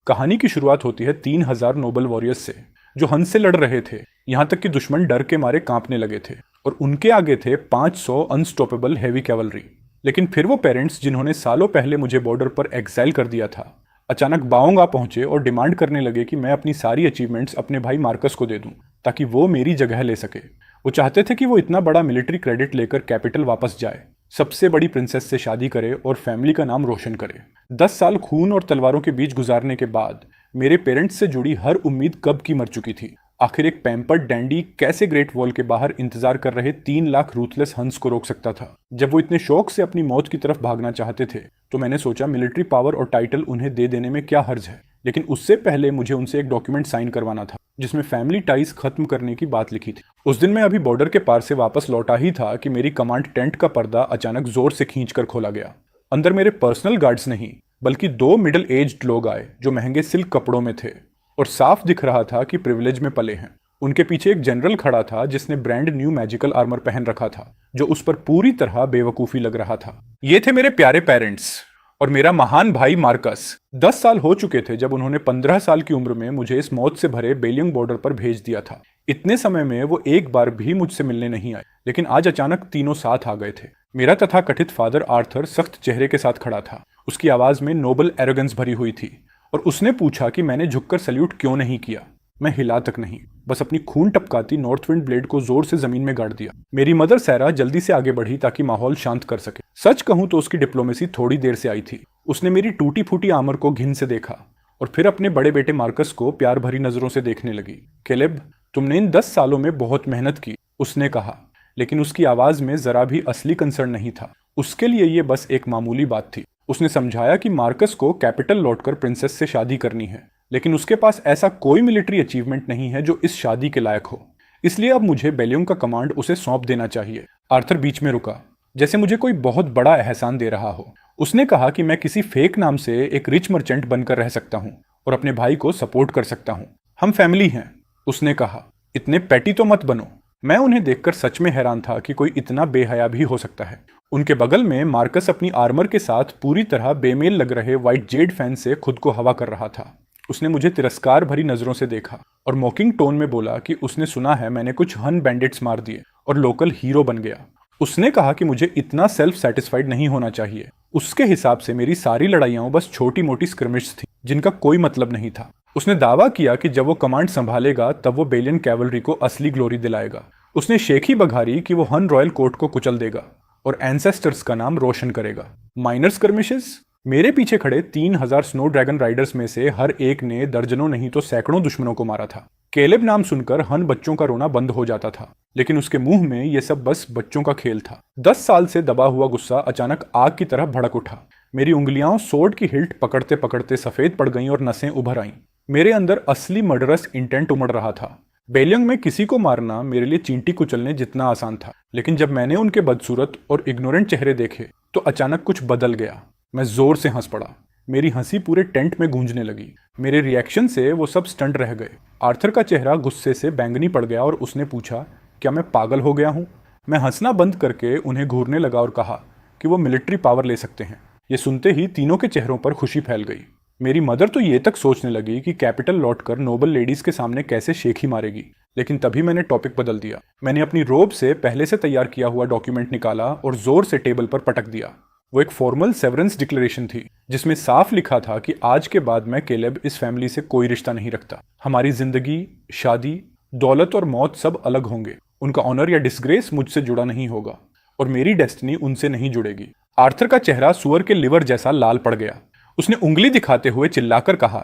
कहानी की शुरुआत होती है 3000 नोबल वॉरियर्स से जो हंस से लड़ रहे थे, यहाँ तक कि दुश्मन डर के मारे कांपने लगे थे और उनके आगे थे 500 अनस्टॉपेबल हैवी कैवलरी। लेकिन फिर वो पेरेंट्स जिन्होंने सालों पहले मुझे बॉर्डर पर एक्साइल कर दिया था, अचानक बाओंग आ पहुंचे और डिमांड करने लगे कि मैं अपनी सारी अचीवमेंट्स अपने भाई मार्कस को दे दूं ताकि वो मेरी जगह ले सके। वो चाहते थे कि वो इतना बड़ा मिलिट्री क्रेडिट लेकर कैपिटल वापस जाए, सबसे बड़ी प्रिंसेस से शादी करे और फैमिली का नाम रोशन करे। 10 साल खून और तलवारों के बीच गुजारने के बाद मेरे पेरेंट्स से जुड़ी हर उम्मीद कब की मर चुकी थी। आखिर एक पैम्पर्ड डैंडी कैसे ग्रेट वॉल के बाहर इंतजार कर रहे 3 लाख रूथलेस हंस को रोक सकता था। जब वो इतने शौक से अपनी मौत की तरफ भागना चाहते थे तो मैंने सोचा मिलिट्री पावर और टाइटल उन्हें दे देने में क्या हर्ज है। लेकिन उससे पहले मुझे उनसे एक डॉक्यूमेंट साइन करवाना था जिसमें फैमिली टाइज खत्म करने की बात लिखी थी। उस दिन मैं अभी बॉर्डर के पार से वापस लौटा ही था कि मेरी कमांड टेंट का पर्दा अचानक जोर से खींचकर खोला गया। अंदर मेरे पर्सनल गार्ड्स नहीं बल्कि 2 मिडिल एज्ड लोग आए जो महंगे सिल्क कपड़ों में थे और साफ दिख रहा था कि प्रिविलेज में पले हैं। उनके पीछे एक जनरल खड़ा था जिसने ब्रांड न्यू मैजिकल आर्मर पहन रखा था जो उस पर पूरी तरह बेवकूफी लग रहा था। ये थे मेरे प्यारे पेरेंट्स और मेरा महान भाई मार्कस। 10 साल हो चुके थे जब उन्होंने 15 साल की उम्र में मुझे इस मौत से भरे बेलियंग बॉर्डर पर भेज दिया था। इतने समय में वो एक बार भी मुझसे मिलने नहीं आए, लेकिन आज अचानक तीनों साथ आ गए थे। मेरा तथाकथित फादर आर्थर सख्त चेहरे के साथ खड़ा था। उसकी आवाज में नोबल एरोगेंस भरी हुई थी और उसने पूछा कि मैंने झुककर सल्यूट क्यों नहीं किया। मैं हिला तक नहीं, बस अपनी खून टपकाती नॉर्थ विंड ब्लेड को जोर से जमीन में गाड़ दिया। मेरी मदर सैरा जल्दी से आगे बढ़ी ताकि माहौल शांत कर सके। सच कहूं तो उसकी डिप्लोमेसी थोड़ी देर से आई थी। उसने मेरी टूटी फूटी आर्मर को घिन से देखा और फिर अपने बड़े बेटे मार्कस को प्यार भरी नजरों से देखने लगी। कैलेब, तुमने इन 10 सालों में बहुत मेहनत की, उसने कहा, लेकिन उसकी आवाज में जरा भी असली कंसर्न नहीं था। उसके लिए ये बस एक मामूली बात थी। उसने समझाया कि मार्कस को कैपिटल लौटकर प्रिंसेस से शादी करनी है, लेकिन उसके पास ऐसा कोई मिलिट्री अचीवमेंट नहीं है जो इस शादी के लायक हो। इसलिए अब मुझे बेलियंग का कमांड उसे सौंप देना चाहिए। आर्थर बीच में रुका, जैसे मुझे कोई बहुत बड़ा एहसान दे रहा हो। उसने कहा कि मैं किसी फेक नाम से एक रिच मर्चेंट बनकर रह सकता हूँ और अपने भाई को सपोर्ट कर सकता हूँ। हम फैमिली हैं, उसने कहा। इतने पैटी तो मत बनो। मैं उन्हें देखकर सच में हैरान था कि कोई इतना बेहया भी हो सकता है। उनके बगल में मार्कस अपनी आर्मर के साथ पूरी तरह बेमेल लग रहे व्हाइट जेड फैन से खुद को हवा कर रहा था। उसने मुझे तिरस्कार भरी नजरों से देखा और मॉकिंग टोन में बोला कि उसने सुना है मैंने कुछ हन बैंडिट्स मार दिए और लोकल हीरो बन गया। उसने कहा कि मुझे इतना सेल्फ सेटिस्फाइड नहीं होना चाहिए। उसके हिसाब से मेरी सारी लड़ाइयां बस छोटी मोटी स्क्रिमिश थी जिनका कोई मतलब नहीं था। उसने दावा किया कि जब वो कमांड संभालेगा तब वो बेलियन कैवलरी को असली ग्लोरी दिलाएगा। उसने शेखी बघारी कि वो हन रॉयल कोर्ट को कुचल देगा और एंसेस्टर्स का नाम रोशन करेगा। Minor skirmishes? मेरे पीछे खड़े 3000 स्नो ड्रैगन राइडर्स में से हर एक ने दर्जनों नहीं तो सैकड़ों दुश्मनों को मारा था। कैलेब नाम सुनकर हन बच्चों का रोना बंद हो जाता था, लेकिन उसके मुंह में यह सब बस बच्चों का खेल था। 10 साल से दबा हुआ गुस्सा अचानक आग की तरह भड़क उठा। मेरी उंगलियां सोर्ड की हिल्ट पकड़ते पकड़ते सफेद पड़ गईं और नसें उभर आईं। मेरे अंदर असली मर्डरस इंटेंट उमड़ रहा था। बेलियंग में किसी को मारना मेरे लिए चींटी कुचलने जितना आसान था, लेकिन जब मैंने उनके बदसूरत और इग्नोरेंट चेहरे देखे तो अचानक कुछ बदल गया। मैं जोर से हंस पड़ा। मेरी हंसी पूरे टेंट में गूंजने लगी। मेरे रिएक्शन से वो सब स्टंट रह गए। आर्थर का चेहरा गुस्से से बैंगनी पड़ गया और उसने पूछा, क्या मैं पागल हो गया हूँ? मैं हंसना बंद करके उन्हें घूरने लगा और कहा कि वो मिलिट्री पावर ले सकते हैं। ये सुनते ही तीनों के चेहरों पर खुशी फैल गई। मेरी मदर तो ये तक सोचने लगी कि कैपिटल लौटकर नोबल लेडीज के सामने कैसे शेखी मारेगी, लेकिन तभी मैंने टॉपिक बदल दिया। मैंने अपनी रोब से पहले से तैयार किया हुआ डॉक्यूमेंट निकाला और जोर से टेबल पर पटक दिया। वो एक फॉर्मल सेवरेंस डिक्लेरेशन थी जिसमें साफ लिखा था कि आज के बाद मैं कैलेब इस फैमिली से कोई रिश्ता नहीं रखता। हमारी जिंदगी, शादी, दौलत और मौत सब अलग होंगे। उनका ऑनर या डिसग्रेस मुझसे जुड़ा नहीं होगा और मेरी डेस्टिनी उनसे नहीं जुड़ेगी। आर्थर का चेहरा सुअर के लिवर जैसा लाल पड़ गया। उसने उंगली दिखाते हुए चिल्लाकर कहा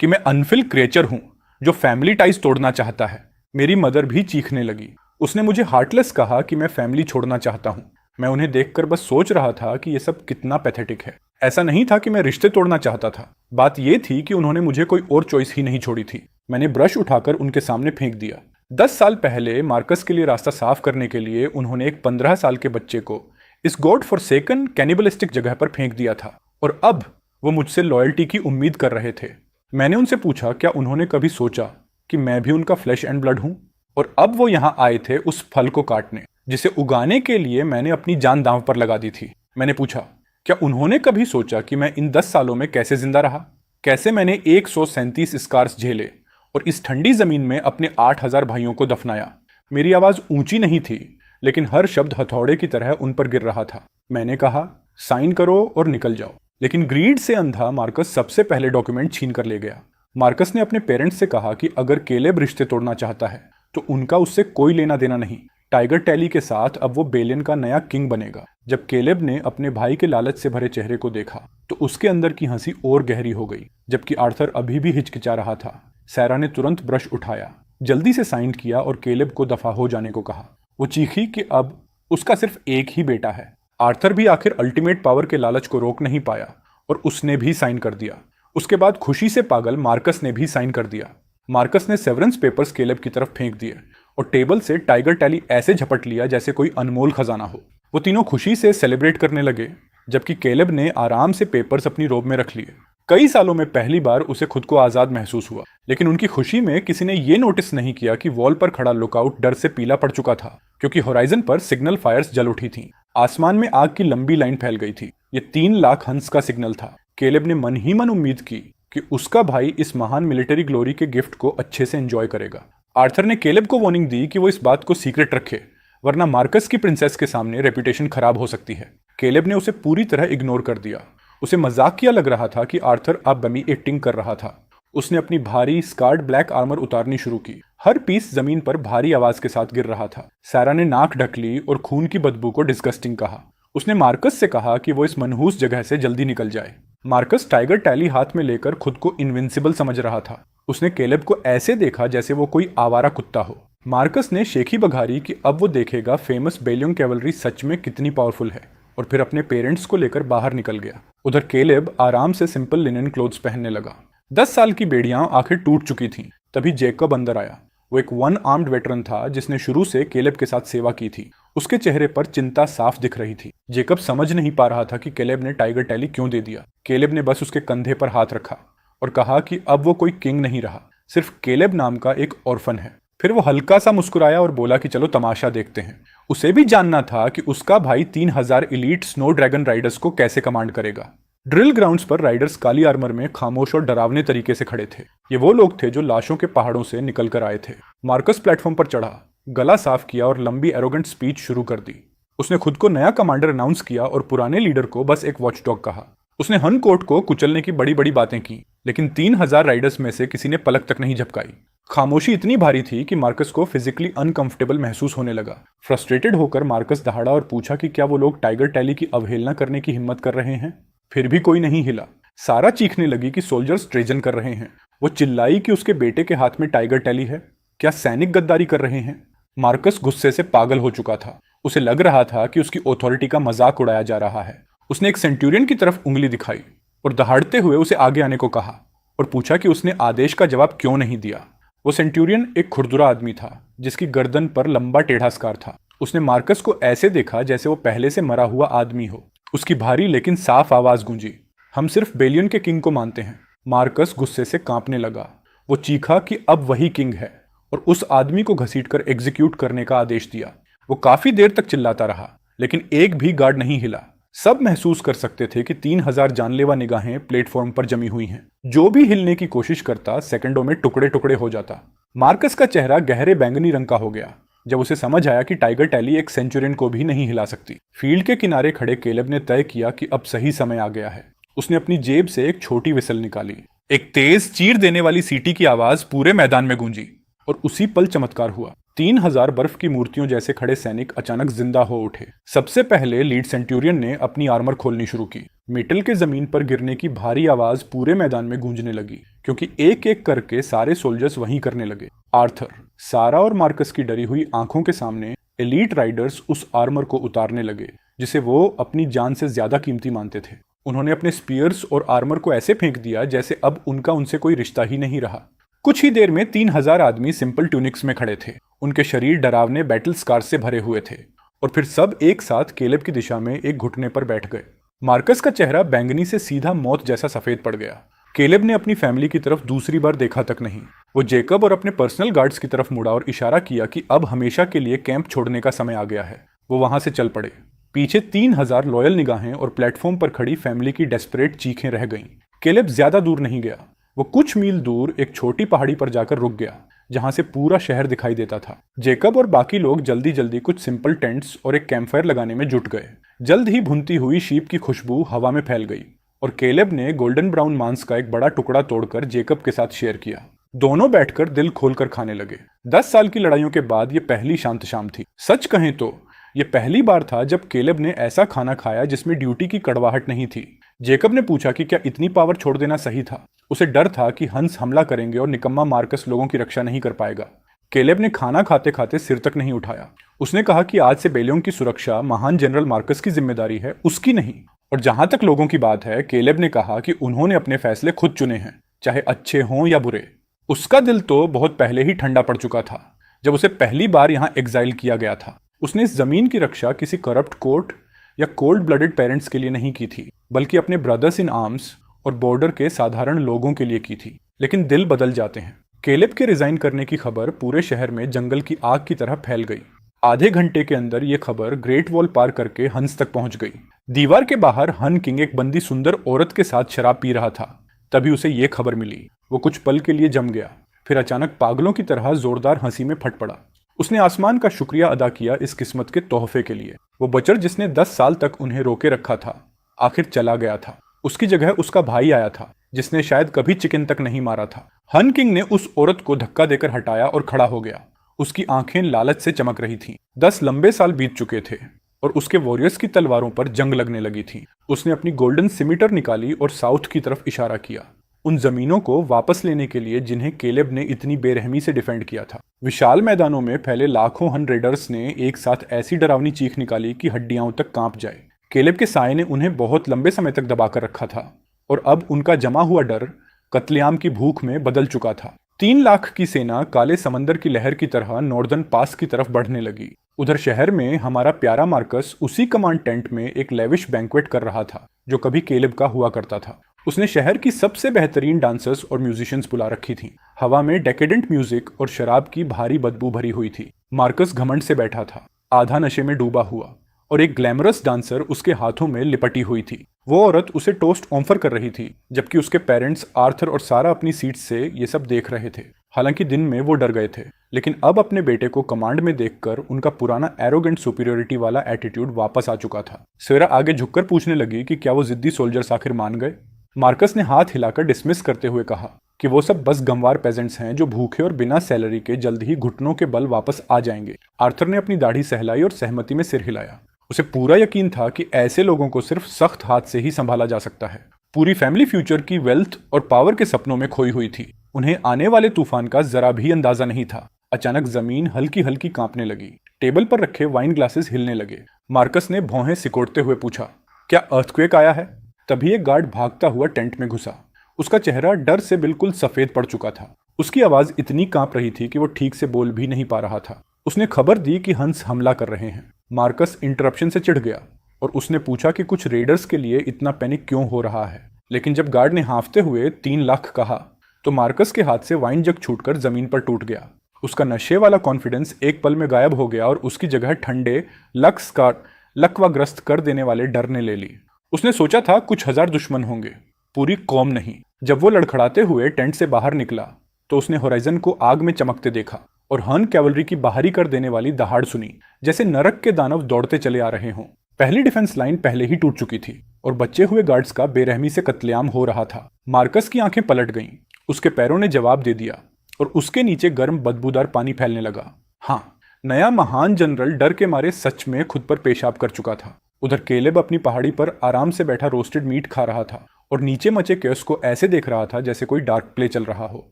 कि मैं अनफिल क्रिएचर हूं जो फैमिली टाइज तोड़ना चाहता है। मेरी मदर भी चीखने लगी। उसने मुझे हार्टलेस कहा कि मैं फैमिली छोड़ना चाहता हूं। मैं उन्हें देखकर बस सोच रहा था कि यह सब कितना पैथेटिक है। ऐसा नहीं था कि मैं रिश्ते तोड़ना चाहता था। बात यह थी कि उन्होंने मुझे कोई और चॉइस ही नहीं छोड़ी थी। मैंने ब्रश उठाकर उनके सामने फेंक दिया। 10 साल पहले मार्कस के लिए रास्ता साफ करने के लिए उन्होंने एक 15 साल के बच्चे को इस गॉड फॉरसेकन कैनिबलिस्टिक जगह पर फेंक दिया था और अब वो मुझसे लॉयल्टी की उम्मीद कर रहे थे। मैंने उनसे पूछा क्या उन्होंने कभी सोचा कि मैं भी उनका फ्लैश एंड ब्लड हूं? और अब वो यहां आए थे उस फल को काटने जिसे उगाने के लिए मैंने अपनी जान दांव पर लगा दी थी। मैंने पूछा क्या उन्होंने कभी सोचा कि मैं इन 10 सालों में कैसे जिंदा रहा? कैसे मैंने 137 स्कार्स झेले और इस ठंडी जमीन में अपने 8000 भाइयों को दफनाया। मेरी आवाज ऊंची नहीं थी, लेकिन हर शब्द हथौड़े की तरह उन पर गिर रहा था। मैंने कहा, साइन करो और निकल जाओ। लेकिन ग्रीड से अंधा मार्कस सबसे पहले डॉक्यूमेंट छीन कर ले गया। मार्कस ने अपने पेरेंट्स से कहा कि अगर केलेब रिश्ते तोड़ना चाहता है तो उनका उससे कोई लेना देना नहीं। टाइगर टैली के साथ अब वो बेलियन का नया किंग बनेगा। जब केलेब ने अपने भाई के लालच से भरे चेहरे को देखा तो उसके अंदर की हंसी और गहरी हो गई। जबकि आर्थर अभी भी हिचकिचा रहा था, सैरा ने तुरंत ब्रश उठाया, जल्दी से साइन किया और केलेब को दफा हो जाने को कहा। वो चीखी कि अब उसका सिर्फ एक ही बेटा है। आर्थर भी आखिर अल्टीमेट पावर के लालच को रोक नहीं पाया और उसने भी साइन कर दिया। उसके बाद खुशी से पागल मार्कस ने भी साइन कर दिया। मार्कस ने सेवरेंस पेपर्स केलेब की तरफ फेंक दिए और टेबल से टाइगर टैली ऐसे झपट लिया जैसे कोई अनमोल खजाना हो। वो तीनों खुशी से सेलिब्रेट करने लगे, जबकि केलेब ने आराम से पेपर्स अपनी रोब में रख लिए। कई सालों में पहली बार उसे खुद को आजाद महसूस हुआ, लेकिन उनकी खुशी में किसी ने यह नोटिस नहीं किया कि वॉल पर खड़ा लुकआउट डर से पीला पड़ चुका था, क्योंकि होराइजन पर सिग्नल फायर्स जल उठी थीं। आसमान में आग की लंबी लाइन फैल गई थी। ये 3 लाख हंस का सिग्नल था। केलेब ने मन ही मन उम्मीद की कि उसका भाई इस महान मिलिट्री ग्लोरी के गिफ्ट को अच्छे से एंजॉय करेगा। आर्थर ने केलेब को वार्निंग दी कि वो इस बात को सीक्रेट रखे, वरना मार्कस की प्रिंसेस के सामने रेपुटेशन खराब हो सकती है। केलेब ने उसे पूरी तरह इग्नोर कर दिया। उसे मजाकिया लग रहा था कि आर्थर अब बमी एक्टिंग कर रहा था। उसने अपनी भारी स्कार्ड ब्लैक आर्मर उतारनी शुरू की। हर पीस जमीन पर भारी आवाज के साथ गिर रहा था। सैरा ने नाक ढक ली और खून की बदबू को डिस्गस्टिंग कहा। उसने मार्कस से कहा कि वो इस मनहूस जगह से जल्दी निकल जाए। मार्कस टाइगर टैली हाथ में लेकर खुद को इनविंसिबल समझ रहा था। उसने केलेब को ऐसे देखा जैसे वो कोई आवारा कुत्ता हो। मार्कस ने शेखी बघारी कि अब वो देखेगा फेमस बेलियन कैवलरी सच में कितनी पावरफुल है, और फिर अपने पेरेंट्स को लेकर बाहर निकल गया। उधर केलेब आराम से सिंपल लिनन क्लोथ्स पहनने लगा। 10 साल की बेड़ियां आखिर टूट चुकी थीं। तभी जेकब अंदर आया। वो एक 1 आर्म्ड वेटरन था जिसने शुरू से केलेब के साथ सेवा की थी। उसके चेहरे पर चिंता साफ दिख रही थी। जेकब समझ नहीं पा रहा था कि केलेब ने टाइगर टैली क्यों दे दिया। केलेब ने बस उसके कंधे पर हाथ रखा और कहा कि अब वो कोई किंग नहीं रहा, सिर्फ केलेब नाम का एक ऑर्फन है। फिर वो हल्का सा मुस्कुराया और बोला कि चलो तमाशा देखते हैं। उसे भी जानना था कि उसका भाई 3000 एलीट स्नो ड्रैगन राइडर्स को कैसे कमांड करेगा। ड्रिल ग्राउंड्स पर राइडर्स काली आर्मर में खामोश और डरावने तरीके से खड़े थे। ये वो लोग थे जो लाशों के पहाड़ों से निकल कर आए थे। मार्कस प्लेटफॉर्म पर चढ़ा, गला साफ किया और लंबी एरोगेंट स्पीच शुरू कर दी। उसने खुद को नया कमांडर अनाउंस किया और पुराने लीडर को बस एक वॉचडॉग कहा। उसने हन कोर्ट को कुचलने की बड़ी बड़ी बातें की, लेकिन 3000 राइडर्स में से किसी ने पलक तक नहीं झपकाई। खामोशी इतनी भारी थी कि मार्कस को फिजिकली अनकंफर्टेबल महसूस होने लगा। फ्रस्ट्रेटेड होकर मार्कस दहाड़ा और पूछा कि क्या वो लोग टाइगर टैली की अवहेलना करने की हिम्मत कर रहे हैं। फिर भी कोई नहीं हिला। सारा चीखने लगी कि सोल्जर्स ट्रेजन कर रहे हैं। वो चिल्लाई कि उसके बेटे के हाथ में टाइगर टैली है। क्या सैनिक गद्दारी कर रहे हैं? मार्कस गुस्से से पागल हो चुका था। उसे लग रहा था कि उसकी ऑथोरिटी का मजाक उड़ाया जा रहा है। उसने एक सेंट्यूरियन की तरफ उंगली दिखाई और दहाड़ते हुए उसे आगे आने को कहा और पूछा कि उसने आदेश का जवाब क्यों नहीं दिया। वो सेंट्यूरियन एक खुरदुरा आदमी था जिसकी गर्दन पर लंबा टेढ़ा स्कार था। उसने मार्कस को ऐसे देखा जैसे वो पहले से मरा हुआ आदमी हो। उसकी भारी लेकिन साफ आवाज गूंजी, हम सिर्फ बेलियन के किंग को मानते हैं। मार्कस गुस्से से कांपने लगा। वो चीखा कि अब वही किंग है और उस आदमी को घसीटकर एग्जीक्यूट करने का आदेश दिया। वो काफी देर तक चिल्लाता रहा, लेकिन एक भी गार्ड नहीं हिला। सब महसूस कर सकते थे कि 3000 जानलेवा निगाहें प्लेटफॉर्म पर जमी हुई हैं। जो भी हिलने की कोशिश करता सेकंडों में टुकड़े टुकड़े हो जाता। मार्कस का चेहरा गहरे बैंगनी रंग का हो गया जब उसे समझ आया कि टाइगर टैली एक सेंचुरियन को भी नहीं हिला सकती। फील्ड के किनारे खड़े केलेब ने तय किया कि अब सही समय आ गया है। उसने अपनी जेब से एक छोटी विसल निकाली। एक तेज चीर देने वाली सीटी की आवाज पूरे मैदान में गूंजी और उसी पल चमत्कार हुआ। 3000 बर्फ की मूर्तियों जैसे खड़े सैनिक अचानक जिंदा हो उठे। सबसे पहले लीड सेंट्यूरियन ने अपनी आर्मर खोलनी शुरू की। मेटल के जमीन पर गिरने की भारी आवाज पूरे मैदान में गूंजने लगी, क्योंकि एक एक करके सारे सोल्जर्स वहीं करने लगे। आर्थर, सारा और मार्कस की डरी हुई आंखों के सामने एलीट राइडर्स उस आर्मर को उतारने लगे जिसे वो अपनी जान से ज्यादा कीमती मानते थे। उन्होंने अपने स्पीयर्स और आर्मर को ऐसे फेंक दिया जैसे अब उनका उनसे कोई रिश्ता ही नहीं रहा। कुछ ही देर में 3000 आदमी सिंपल ट्यूनिक्स में खड़े थे। उनके शरीर डरावने बैटल स्कार से भरे हुए थे और फिर सब एक साथ केलेब की दिशा में एक घुटने पर बैठ गए। मार्कस का चेहरा बैंगनी से सीधा मौत जैसा सफेद पड़ गया। केलेब ने अपनी फैमिली की तरफ दूसरी बार देखा तक नहीं। वो जेकब और अपने पर्सनल गार्ड्स की तरफ मुड़ा और इशारा किया कि अब हमेशा के लिए कैंप छोड़ने का समय आ गया है। वो वहां से चल पड़े। पीछे 3000 लॉयल निगाहें और प्लेटफॉर्म पर खड़ी फैमिली की डेस्परेट चीखें रह गईं। केलेब ज्यादा दूर नहीं गया। वो कुछ मील दूर एक छोटी पहाड़ी पर जाकर रुक गया, जहां से पूरा शहर दिखाई देता था। जेकब और बाकी लोग जल्दी जल्दी कुछ सिंपल टेंट्स और एक कैंपफायर लगाने में जुट गए। जल्द ही भुनती हुई शीप की खुशबू हवा में फैल गई और केलेब ने गोल्डन ब्राउन मांस का एक बड़ा टुकड़ा तोड़कर जेकब के साथ शेयर किया। दोनों बैठकर दिल खोलकर खाने लगे। 10 साल की लड़ाइयों के बाद ये पहली शांत शाम थी। सच कहें तो ये पहली बार था जब केलेब ने ऐसा खाना खाया जिसमें ड्यूटी की कड़वाहट नहीं थी। जेकब ने पूछा कि क्या इतनी पावर छोड़ देना सही था। उसे डर था कि हंस हमला करेंगे और निकम्मा मार्कस लोगों की रक्षा नहीं कर पाएगा। केलेब ने खाना खाते खाते सिर तक नहीं उठाया। उसने कहा कि आज से बेलियों की सुरक्षा महान जनरल मार्कस की जिम्मेदारी है, उसकी नहीं। और जहां तक लोगों की बात है, केलेब ने कहा कि उन्होंने अपने फैसले खुद चुने हैं, चाहे अच्छे हों या बुरे। उसका दिल तो बहुत पहले ही ठंडा पड़ चुका था जब उसे पहली बार यहां एग्जाइल किया गया था। उसने इस जमीन की रक्षा किसी करप्ट कोर्ट या कोल्ड ब्लडेड पेरेंट्स के लिए नहीं की थी, बल्कि अपने ब्रदर्स इन आर्म्स और बॉर्डर के साधारण लोगों के लिए की थी। लेकिन दिल बदल जाते हैं। केलेब के रिजाइन करने की खबर पूरे शहर में जंगल की आग की तरह फैल गई। आधे घंटे के अंदर यह खबर ग्रेट वॉल पार करके हंस तक पहुंच गई। दीवार के बाहर हन किंग एक बंदी सुंदर औरत के साथ शराब पी रहा था। तभी उसे यह खबर मिली। वो कुछ पल के लिए जम गया, फिर अचानक पागलों की तरह जोरदार हंसी में फट पड़ा। उसने आसमान का शुक्रिया अदा किया इस किस्मत के तोहफे के लिए। वो बचर जिसने 10 साल तक उन्हें रोके रखा था, आखिर चला गया था। उसकी जगह उसका भाई आया था, जिसने शायद कभी चिकन तक नहीं मारा था। हन किंग ने उस औरत को धक्का देकर हटाया और खड़ा हो गया। उसकी आंखें लालच से चमक रही थीं। 10 लंबे साल बीत चुके थे और उसके वॉरियर्स की तलवारों पर जंग लगने लगी थी। उसने अपनी गोल्डन सिमिटर निकाली और साउथ की तरफ इशारा किया, उन जमीनों को वापस लेने के लिए जिन्हें केलेब ने इतनी बेरहमी से डिफेंड किया था। विशाल मैदानों में फैले लाखों हन रेडर्स ने एक साथ ऐसी डरावनी चीख निकाली कि हड्डियां तक कांप जाए। केलेब के साये ने उन्हें बहुत लंबे समय तक दबाकर रखा था और अब उनका जमा हुआ डर कत्लेआम की भूख में बदल चुका था। 3 लाख की सेना काले समंदर की लहर की तरह नॉर्दर्न पास की तरफ बढ़ने लगी। उधर शहर में हमारा प्यारा मार्कस उसी कमांड टेंट में एक लेविश बैंक्वेट कर रहा था जो कभी केलेब का हुआ करता था। उसने शहर की सबसे बेहतरीन डांसर्स और म्यूजिशियंस बुला रखी थी। हवा में डेकेडेंट म्यूजिक और शराब की भारी बदबू भरी हुई थी। मार्कस घमंड से बैठा था, आधा नशे में डूबा हुआ, और एक ग्लैमरस डांसर उसके हाथों में लिपटी हुई थी। वो औरत उसे टोस्ट ऑफर कर रही थी, जबकि उसके पेरेंट्स आर्थर और सारा अपनी सीट से ये सब देख रहे थे। हालांकि दिन में वो डर गए थे, लेकिन अब अपने बेटे को कमांड में देखकर उनका पुराना एरोगेंट सुपीरियोरिटी वाला एटीट्यूड वापस आ चुका था। सेरा आगे झुककर पूछने लगी कि क्या वो जिद्दी सोल्जर्स आखिर मान गए। मार्कस ने हाथ हिलाकर डिसमिस करते हुए कहा कि वो सब बस गंवार पेजेंट्स हैं जो भूखे और बिना सैलरी के जल्द ही घुटनों के बल वापस आ जाएंगे। आर्थर ने अपनी दाढ़ी सहलाई और सहमति में सिर हिलाया। उसे पूरा यकीन था कि ऐसे लोगों को सिर्फ सख्त हाथ से ही संभाला जा सकता है। पूरी फैमिली फ्यूचर की वेल्थ और पावर के सपनों में खोई हुई थी। उन्हें आने वाले तूफान का जरा भी अंदाजा नहीं था। अचानक जमीन हल्की हल्की कांपने लगी। टेबल पर रखे वाइन ग्लासेस हिलने लगे। मार्कस ने भौहें सिकोड़ते हुए पूछा, क्या अर्थक्वेक आया है? तभी एक गार्ड भागता हुआ टेंट में घुसा। उसका चेहरा डर से बिल्कुल सफेद पड़ चुका था। उसकी आवाज इतनी कांप रही थी कि वो ठीक से बोल भी नहीं पा रहा था। उसने खबर दी कि हंस हमला कर रहे हैं। मार्कस इंटरप्शन से चिढ़ गया और उसने पूछा कि कुछ रेडर्स के लिए इतना पैनिक क्यों हो रहा है। लेकिन जब गार्ड ने हांफते हुए 3 लाख कहा तो मार्कस के हाथ से वाइन जग छूटकर जमीन पर टूट गया। उसका नशे वाला कॉन्फिडेंस एक पल में गायब हो गया और उसकी जगह ठंडे लकवाग्रस्त कर देने वाले डर ने ले ली। उसने सोचा था कुछ 1000 दुश्मन होंगे, पूरी कौम नहीं। जब वो लड़खड़ाते हुए टेंट से बाहर निकला तो उसने होराइजन को आग में चमकते देखा और हन कैवलरी की बाहरी कर देने वाली दहाड़ सुनी, जैसे नरक के दानव दौड़ते चले आ रहे हों। पहली डिफेंस लाइन पहले ही टूट चुकी थी और बचे हुए गार्ड्स का बेरहमी से कत्लेआम हो रहा था। मार्कस की आंखें पलट गईं। उसके पैरों ने जवाब दे दिया और उसके नीचे गर्म बदबूदार पानी फैलने लगा। हाँ, नया महान जनरल डर के मारे सच में खुद पर पेशाब कर चुका था। उधर केलेब अपनी पहाड़ी पर आराम से बैठा रोस्टेड मीट खा रहा था और नीचे मचे केस को ऐसे देख रहा था जैसे कोई डार्क प्ले चल रहा हो।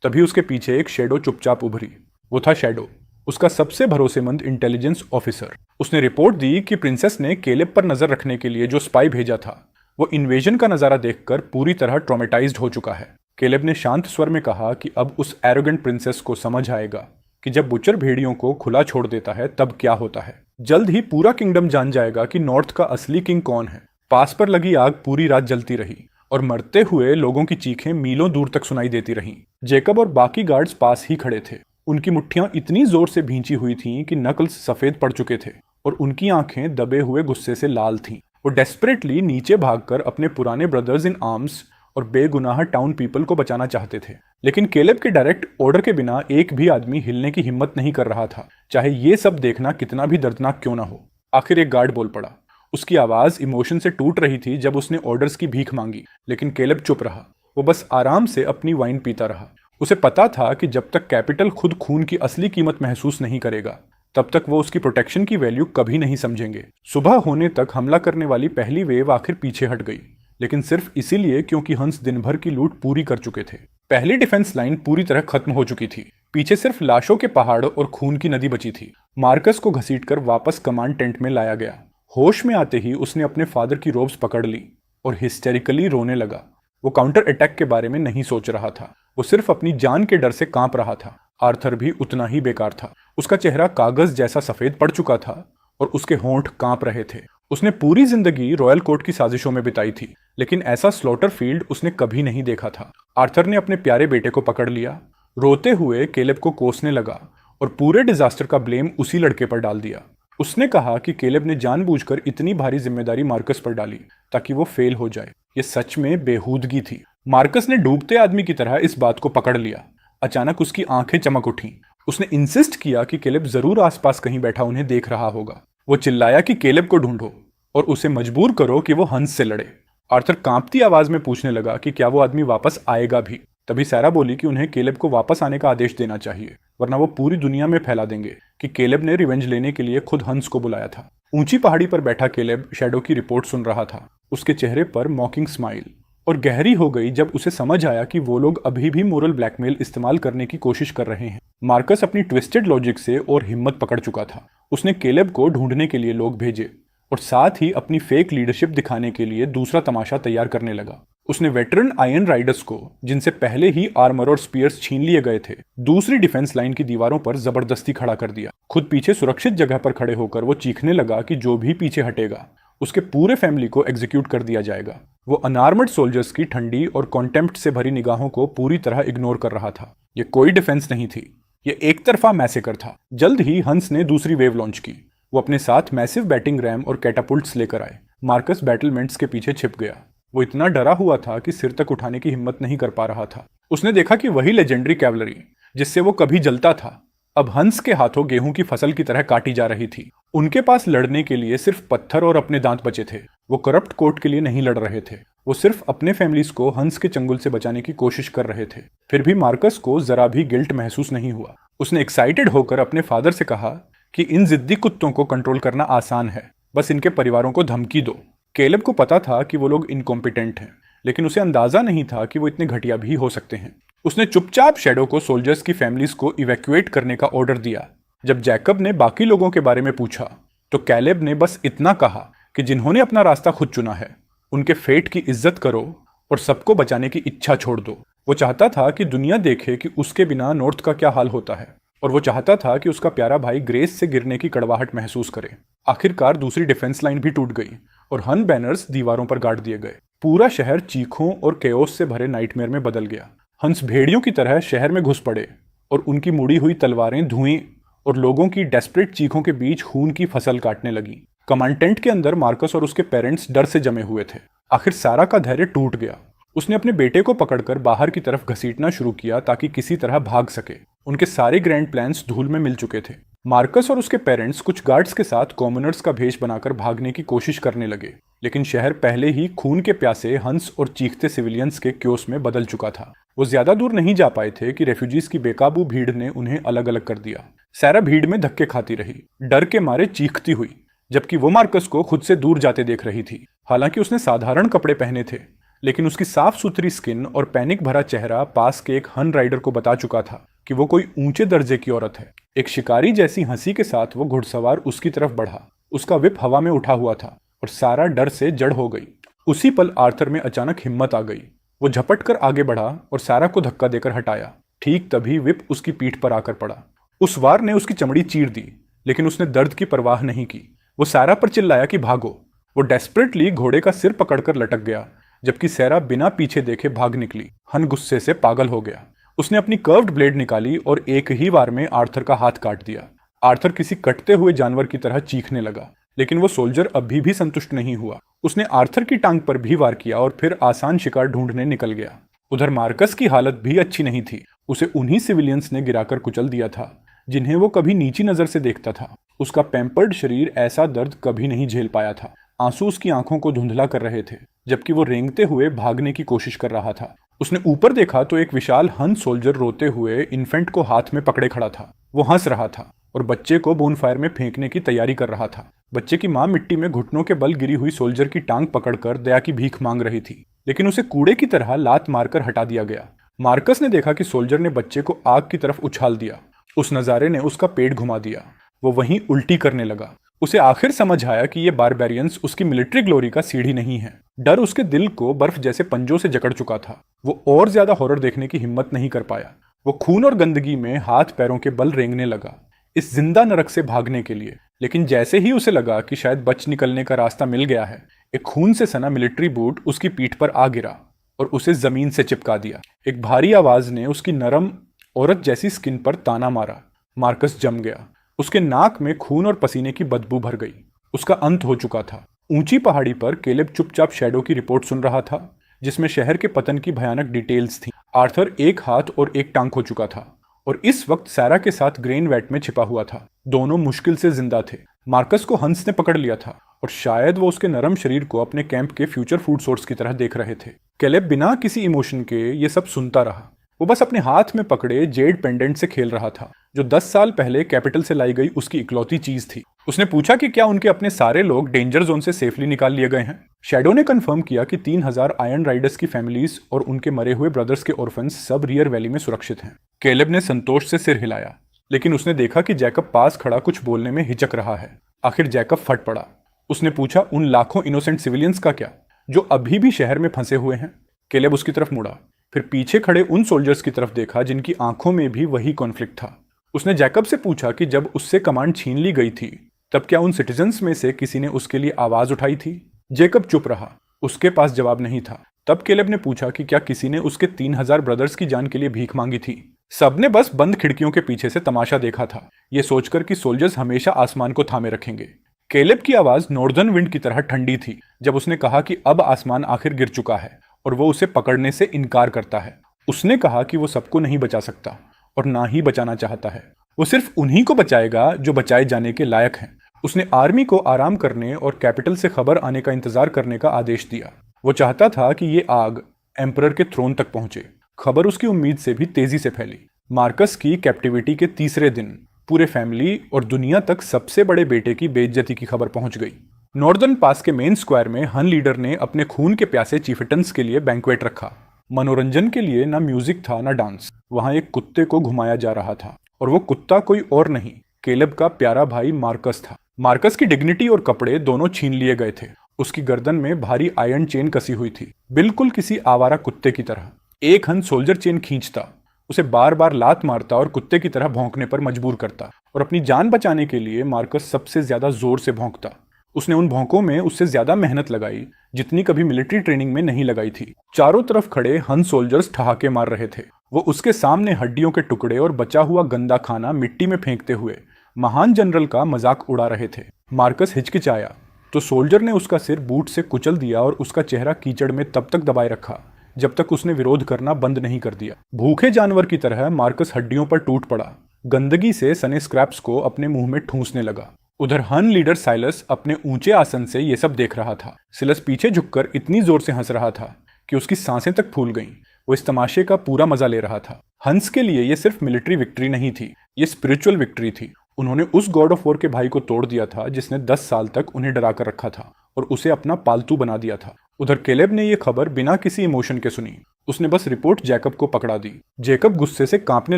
तभी उसके पीछे एक शेडो चुपचाप उभरी। वो था शेडो, उसका सबसे भरोसेमंद इंटेलिजेंस ऑफिसर। उसने रिपोर्ट दी कि प्रिंसेस ने केलेब पर नजर रखने के लिए जो स्पाई भेजा था वो इन्वेजन का नजारा देखकर पूरी तरह ट्रॉमेटाइज्ड हो चुका है। केलेब ने शांत स्वर में कहा कि अब उस एरोगेंट प्रिंसेस को समझ आएगा कि जब बुचर भेड़ियों को खुला छोड़ देता है तब क्या होता है। जल्द ही पूरा किंगडम जान जाएगा कि नॉर्थ का असली किंग कौन है। पास पर लगी आग पूरी रात जलती रही और मरते हुए लोगों की चीखें मीलों दूर तक सुनाई देती रहीं। जेकब और बाकी गार्ड्स पास ही खड़े थे। उनकी मुट्ठियां इतनी जोर से भींची हुई थीं कि नकल्स सफेद पड़ चुके थे और उनकी आंखें दबे हुए गुस्से से लाल थीं। वो डेस्परेटली नीचे भागकर अपने पुराने ब्रदर्स इन आर्म्स और बेगुनाह टाउन पीपल को बचाना चाहते थे। लेकिन केलेब के डायरेक्ट ऑर्डर के बिना एक भी आदमी हिलने की हिम्मत नहीं कर रहा था, चाहे ये सब देखना कितना भी दर्दनाक क्यों ना हो। आखिर एक गार्ड बोल पड़ा। उसकी आवाज इमोशन से टूट रही थी जब उसने ऑर्डर्स की भीख मांगी, लेकिन केलेब चुप रहा। वो बस आराम से अपनी वाइन पीता रहा। उसे पता था कि जब तक कैपिटल खुद खून की असली कीमत महसूस नहीं करेगा, तब तक वो उसकी प्रोटेक्शन की वैल्यू कभी नहीं समझेंगे। सुबह होने तक हमला करने वाली पहली वेव आखिर पीछे हट गई, लेकिन सिर्फ इसीलिए क्योंकि हंस दिन भर की लूट पूरी कर चुके थे। पहली डिफेंस लाइन पूरी तरह खत्म हो चुकी थी। पीछे सिर्फ लाशों के पहाड़ और खून की नदी बची थी। मार्कस को घसीटकर वापस कमांड टेंट में लाया गया। होश में आते ही उसने अपने फादर की रोब्स पकड़ ली और हिस्टेरिकली रोने लगा। वो काउंटर अटैक के बारे में नहीं सोच रहा था, वो सिर्फ अपनी जान के डर से कांप रहा था। आर्थर भी उतना ही बेकार था। उसका चेहरा कागज जैसा सफेद पड़ चुका था और उसके होंठ कांप रहे थे। उसने पूरी जिंदगी रॉयल कोर्ट की साजिशों में बिताई थी, लेकिन ऐसा स्लॉटर फील्ड उसने कभी नहीं देखा था। आर्थर ने अपने प्यारे बेटे को पकड़ लिया, रोते हुए केलेब को कोसने लगा और पूरे डिजास्टर का ब्लेम उसी लड़के पर डाल दिया। उसने कहा कि केलेब ने जानबूझकर इतनी भारी जिम्मेदारी मार्कस पर डाली ताकि वो फेल हो जाए। ये सच में बेहूदगी थी। मार्कस ने डूबते आदमी की तरह इस बात को पकड़ लिया। अचानक उसकी आंखें चमक उठीं। उसने इंसिस्ट किया कि केलेब जरूर आसपास कहीं बैठा उन्हें देख रहा होगा। वो चिल्लाया कि केलेब को ढूंढो और उसे मजबूर करो कि वो हंस से लड़े। आर्थर कांपती आवाज में पूछने लगा कि क्या वो आदमी वापस आएगा भी। तभी सारा बोली कि उन्हें केलेब को वापस आने का आदेश देना चाहिए, वरना वो पूरी दुनिया में फैला देंगे कि केलेब ने रिवेंज लेने के लिए खुद हंस को बुलाया था। ऊंची पहाड़ी पर बैठा केलेब शैडो की रिपोर्ट सुन रहा था। उसके चेहरे पर मॉकिंग स्माइल और गहरी हो गई जब उसे समझ आया कि वो लोग अभी भी मोरल ब्लैकमेल इस्तेमाल करने की कोशिश कर रहे हैं। मार्कस अपनी ट्विस्टेड लॉजिक से और हिम्मत पकड़ चुका था। उसने केलेब को ढूंढने के लिए लोग भेजे और साथ ही अपनी फेक लीडरशिप दिखाने के लिए दूसरा तमाशा तैयार करने लगा। उसने वेटरन आयरन राइडर्स को, जिनसे पहले ही आर्मर और स्पीयर्स छीन लिए गए थे, दूसरी डिफेंस लाइन की दीवारों पर जबरदस्ती खड़ा कर दिया। खुद पीछे सुरक्षित जगह पर खड़े होकर वो चीखने लगा कि जो भी पीछे हटेगा उसके पूरे फैमिली को एग्जीक्यूट कर दिया जाएगा। वो अनआर्मर्ड सोल्जर्स की ठंडी और कॉन्टेम्प्ट से भरी निगाहों को पूरी तरह इग्नोर कर रहा था। ये कोई डिफेंस नहीं थी, ये एक तरफा मैसेकर था। जल्द ही हंस ने दूसरी वेव लॉन्च की। वो अपने साथ मैसिव बैटिंग रैम और कैटापुल्ट्स लेकर आए। मार्कस बैटलमेंट्स के पीछे छिप गया। वो इतना डरा हुआ था कि सिर तक उठाने की हिम्मत नहीं कर पा रहा था। उसने देखा कि वही लेजेंडरी कैवलरी जिससे वो कभी जलता था, अब हंस के हाथों गेहूं की फसल की तरह काटी जा रही थी। उनके पास लड़ने के लिए सिर्फ पत्थर और अपने दांत बचे थे। वो करप्ट कोर्ट के लिए नहीं लड़ रहे थे, वो सिर्फ अपने फैमिलीज को हंस के चंगुल से बचाने की कोशिश कर रहे थे। फिर भी मार्कस को जरा भी गिल्ट महसूस नहीं हुआ। उसने एक्साइटेड होकर अपने फादर से कहा कि इन जिद्दी कुत्तों को कंट्रोल करना आसान है, बस इनके परिवारों को धमकी दो। केलेब को पता था कि वो लोग इनकॉम्पिटेंट हैं, लेकिन उसे अंदाजा नहीं था कि वो इतने घटिया भी हो सकते हैं। उसने चुपचाप शैडो को सोल्जर्स की फैमिलीज को इवैक्यूएट करने का ऑर्डर दिया। जब जैकब ने बाकी लोगों के बारे में पूछा तो कैलेब ने बस इतना कहा कि जिन्होंने अपना रास्ता खुद चुना है उनके फेट की इज्जत करो और सबको बचाने की इच्छा छोड़ दो। वो चाहता था कि दुनिया देखे कि उसके बिना नॉर्थ का क्या हाल होता है, और वो चाहता था कि उसका प्यारा भाई ग्रेस से गिरने की कड़वाहट महसूस करे। आखिरकार दूसरी डिफेंस लाइन भी टूट गई और हन बैनर्स दीवारों पर गाड़ दिए गए। पूरा शहर चीखों और केओस से भरे नाइटमेयर में बदल गया। हंस भेड़ियों की तरह शहर में घुस पड़े और उनकी मुड़ी हुई तलवारें धुएं और लोगों की डेस्परेट चीखों के बीच खून की फसल काटने लगी। कमांड टेंट के अंदर मार्कस और उसके पेरेंट्स डर से जमे हुए थे। आखिर सारा का धैर्य टूट गया। उसने अपने बेटे को पकड़कर बाहर की तरफ घसीटना शुरू किया ताकि किसी तरह भाग सके। उनके सारे ग्रैंड प्लान्स धूल में मिल चुके थे। मार्कस और उसके पेरेंट्स कुछ गार्ड्स के साथ कॉमनर्स का भेष बनाकर भागने की कोशिश करने लगे, लेकिन शहर पहले ही खून के प्यासे हंस और चीखते सिविलियंस के क्योस में बदल चुका था। वो ज्यादा दूर नहीं जा पाए थे कि रेफ्यूजीज की बेकाबू भीड़ ने उन्हें अलग अलग कर दिया। सारा भीड़ में धक्के खाती रही, डर के मारे चीखती हुई, जबकि वो मार्कस को खुद से दूर जाते देख रही थी। हालांकि उसने साधारण कपड़े पहने थे, लेकिन उसकी साफ सुथरी स्किन और पैनिक भरा चेहरा पास के एक हन राइडर को बता चुका था कि वो कोई ऊंचे दर्जे की औरत है। एक शिकारी जैसी हंसी के साथ वो घुड़सवार उसकी तरफ बढ़ा। उसका विप हवा में उठा हुआ था और सारा डर से जड़ हो गई। उसी पल आर्थर में अचानक हिम्मत आ गई। वो झपट कर आगे बढ़ा और सारा को धक्का देकर हटाया। ठीक तभी विप उसकी पीठ पर आकर पड़ा। उस वार ने उसकी चमड़ी चीर दी, लेकिन उसने दर्द की परवाह नहीं की। वो सारा पर चिल्लाया कि भागो। वो डेस्परेटली घोड़े का सिर पकड़कर लटक गया, जबकि सारा बिना पीछे देखे भाग निकली। हन गुस्से से पागल हो गया। उसने अपनी कर्व्ड ब्लेड निकाली और एक ही वार में आर्थर का हाथ काट दिया। आर्थर किसी कटते हुए जानवर की तरह चीखने लगा, लेकिन वो सोल्जर अभी भी संतुष्ट नहीं हुआ। उसने आर्थर की टांग पर भी वार किया और फिर आसान शिकार ढूंढने निकल गया। उधर मार्कस की हालत भी अच्छी नहीं थी। उसे उन्हीं सिविलियंस ने गिराकर कुचल दिया था जिन्हें वो कभी नीची नजर से देखता था। उसका पैम्पर्ड शरीर ऐसा दर्द कभी नहीं झेल पाया था। आंसू उसकी आंखों को धुंधला कर रहे थे जबकि वो रेंगते हुए भागने की कोशिश कर रहा था। उसने ऊपर देखा तो एक विशाल हन सोल्जर रोते हुए इन्फेंट को हाथ में पकड़े खड़ा था। वो हंस रहा था और बच्चे को बोनफायर में फेंकने की तैयारी कर रहा था। बच्चे की मां मिट्टी में घुटनों के बल गिरी हुई सोल्जर की टांग पकड़कर दया की भीख मांग रही थी, लेकिन उसे कूड़े की तरह लात मारकर हटा दिया गया। मार्कस ने देखा कि सोल्जर ने बच्चे को आग की तरफ उछाल दिया। उस नजारे ने उसका पेट घुमा दिया। वो वहीं उल्टी करने लगा। उसे आखिर समझ आया कि ये बारबेरियंस उसकी मिलिट्री ग्लोरी का सीढ़ी नहीं है। डर उसके दिल को बर्फ जैसे पंजों से जकड़ चुका था। वो और ज्यादा हॉरर देखने की हिम्मत नहीं कर पाया। वो खून और गंदगी में हाथ पैरों के बल रेंगने लगा इस जिंदा नरक से भागने के लिए। लेकिन जैसे ही उसे लगा कि शायद बच निकलने का रास्ता मिल गया है, एक खून से सना मिलिट्री बूट उसकी पीठ पर आ गिरा और उसे जमीन से चिपका दिया। एक भारी आवाज ने उसकी नरम औरत जैसी स्किन पर ताना मारा। मार्कस जम गया। उसके नाक में खून और पसीने की बदबू भर गई। उसका अंत हो चुका था। ऊंची पहाड़ी पर केलेब चुपचाप शैडो की रिपोर्ट सुन रहा था जिसमें शहर के पतन की भयानक डिटेल्स थी। आर्थर एक हाथ और एक टांग खो चुका था और इस वक्त सैरा के साथ ग्रेन वैट में छिपा हुआ था। दोनों मुश्किल से जिंदा थे। मार्कस को हंस ने पकड़ लिया था और शायद वो उसके नरम शरीर को अपने कैंप के फ्यूचर फूड सोर्स की तरह देख रहे थे। केलेब बिना किसी इमोशन के ये सब सुनता रहा। वो बस अपने हाथ में पकड़े जेड पेंडेंट से खेल रहा था जो 10 साल पहले कैपिटल से लाई गई उसकी इकलौती चीज थी। उसने पूछा कि क्या उनके अपने सारे लोग डेंजर जोन से सेफली निकाल लिए गए हैं। शैडो ने कंफर्म किया कि 3000 आयरन राइडर्स की फैमिलीज और उनके मरे हुए ब्रदर्स के ऑर्फन्स सब रियर वैली में सुरक्षित हैं। केलेब ने संतोष से सिर हिलाया, लेकिन उसने देखा कि जैकब पास खड़ा कुछ बोलने में हिचक रहा है। आखिर जैकब फट पड़ा। उसने पूछा, उन लाखों इनोसेंट सिविलियंस का क्या जो अभी भी शहर में फंसे हुए हैं? केलेब उसकी तरफ मुड़ा, फिर पीछे खड़े उन सोल्जर्स की तरफ देखा जिनकी आंखों में भी वही कॉन्फ्लिक्ट था। उसने जैकब से पूछा कि जब उससे कमांड छीन ली गई थी तब क्या उन सिटीजन्स में से किसी ने उसके लिए आवाज उठाई थी? जैकब चुप रहा। उसके पास जवाब नहीं था। तब केलेब ने पूछा कि क्या किसी ने उसके 3000 ब्रदर्स की जान के लिए भीख मांगी थी? सबने बस बंद खिड़कियों के पीछे से तमाशा देखा था, ये सोचकर कि सोल्जर्स हमेशा आसमान को थामे रखेंगे। केलेब की आवाज नॉर्दर्न विंड की तरह ठंडी थी जब उसने कहा कि अब आसमान आखिर गिर चुका है और वो उसे पकड़ने से इनकार करता है। उसने कहा कि वो सबको नहीं बचा सकता और ना ही बचाना चाहता है। वो सिर्फ उन्हीं को बचाएगा जो बचाए जाने के लायक हैं। उसने आर्मी को आराम करने और कैपिटल से खबर आने का इंतजार करने का आदेश दिया। वो चाहता था कि ये आग एम्परर के थ्रोन तक पहुंचे। खबर उसकी उम्मीद से भी तेजी से फैली। मार्कस की कैप्टिविटी के तीसरे दिन पूरे फैमिली और दुनिया तक सबसे बड़े बेटे की बेइज्जती की खबर पहुंच गई। नॉर्दर्न पास के मेन स्क्वायर में हन लीडर ने अपने खून के प्यासे चीफिटन्स के लिए बैंक्वेट रखा। मनोरंजन के लिए ना म्यूजिक था ना डांस। वहां एक कुत्ते को घुमाया जा रहा था और वो कुत्ता कोई और नहीं, केलेब का प्यारा भाई मार्कस था। मार्कस की डिग्निटी और कपड़े दोनों छीन लिए गए थे। उसकी गर्दन में भारी आयरन चेन कसी हुई थी, बिल्कुल किसी आवारा कुत्ते की तरह। एक हन सोल्जर चेन खींचता, उसे बार बार लात मारता और कुत्ते की तरह भौंकने पर मजबूर करता, और अपनी जान बचाने के लिए मार्कस सबसे ज्यादा जोर से भौंकता। उसने उन भौंकों में उससे ज्यादा मेहनत लगाई जितनी कभी मिलिट्री ट्रेनिंग में नहीं लगाई थी। चारों तरफ खड़े हन सोल्जर्स ठहाके मार रहे थे। वो उसके सामने हड्डियों के टुकड़े और बचा हुआ गंदा खाना मिट्टी में फेंकते हुए महान जनरल का मजाक उड़ा रहे थे। मार्कस हिचकिचाया तो सोल्जर ने उसका सिर बूट से कुचल दिया और उसका चेहरा कीचड़ में तब तक दबाए रखा जब तक उसने विरोध करना बंद नहीं कर दिया। भूखे जानवर की तरह मार्कस हड्डियों पर टूट पड़ा, गंदगी से सने स्क्रैप्स को अपने मुंह में ठूंसने लगा। उधर हन लीडर साइलस अपने ऊंचे आसन से ये सब देख रहा था। सिलस पीछे झुककर इतनी जोर से हंस रहा था कि उसकी सांसें तक फूल गईं। वो इस तमाशे का पूरा मजा ले रहा था। हंस के लिए ये सिर्फ मिलिट्री विक्ट्री नहीं थी, ये स्पिरिचुअल विक्ट्री थी। उन्होंने उस गॉड ऑफ वॉर के भाई को तोड़ दिया था जिसने 10 साल तक उन्हें डरा कर रखा था और उसे अपना पालतू बना दिया था। उधर केलेब ने यह खबर बिना किसी इमोशन के सुनी। उसने बस रिपोर्ट जैकब को पकड़ा दी। जैकब गुस्से से कांपने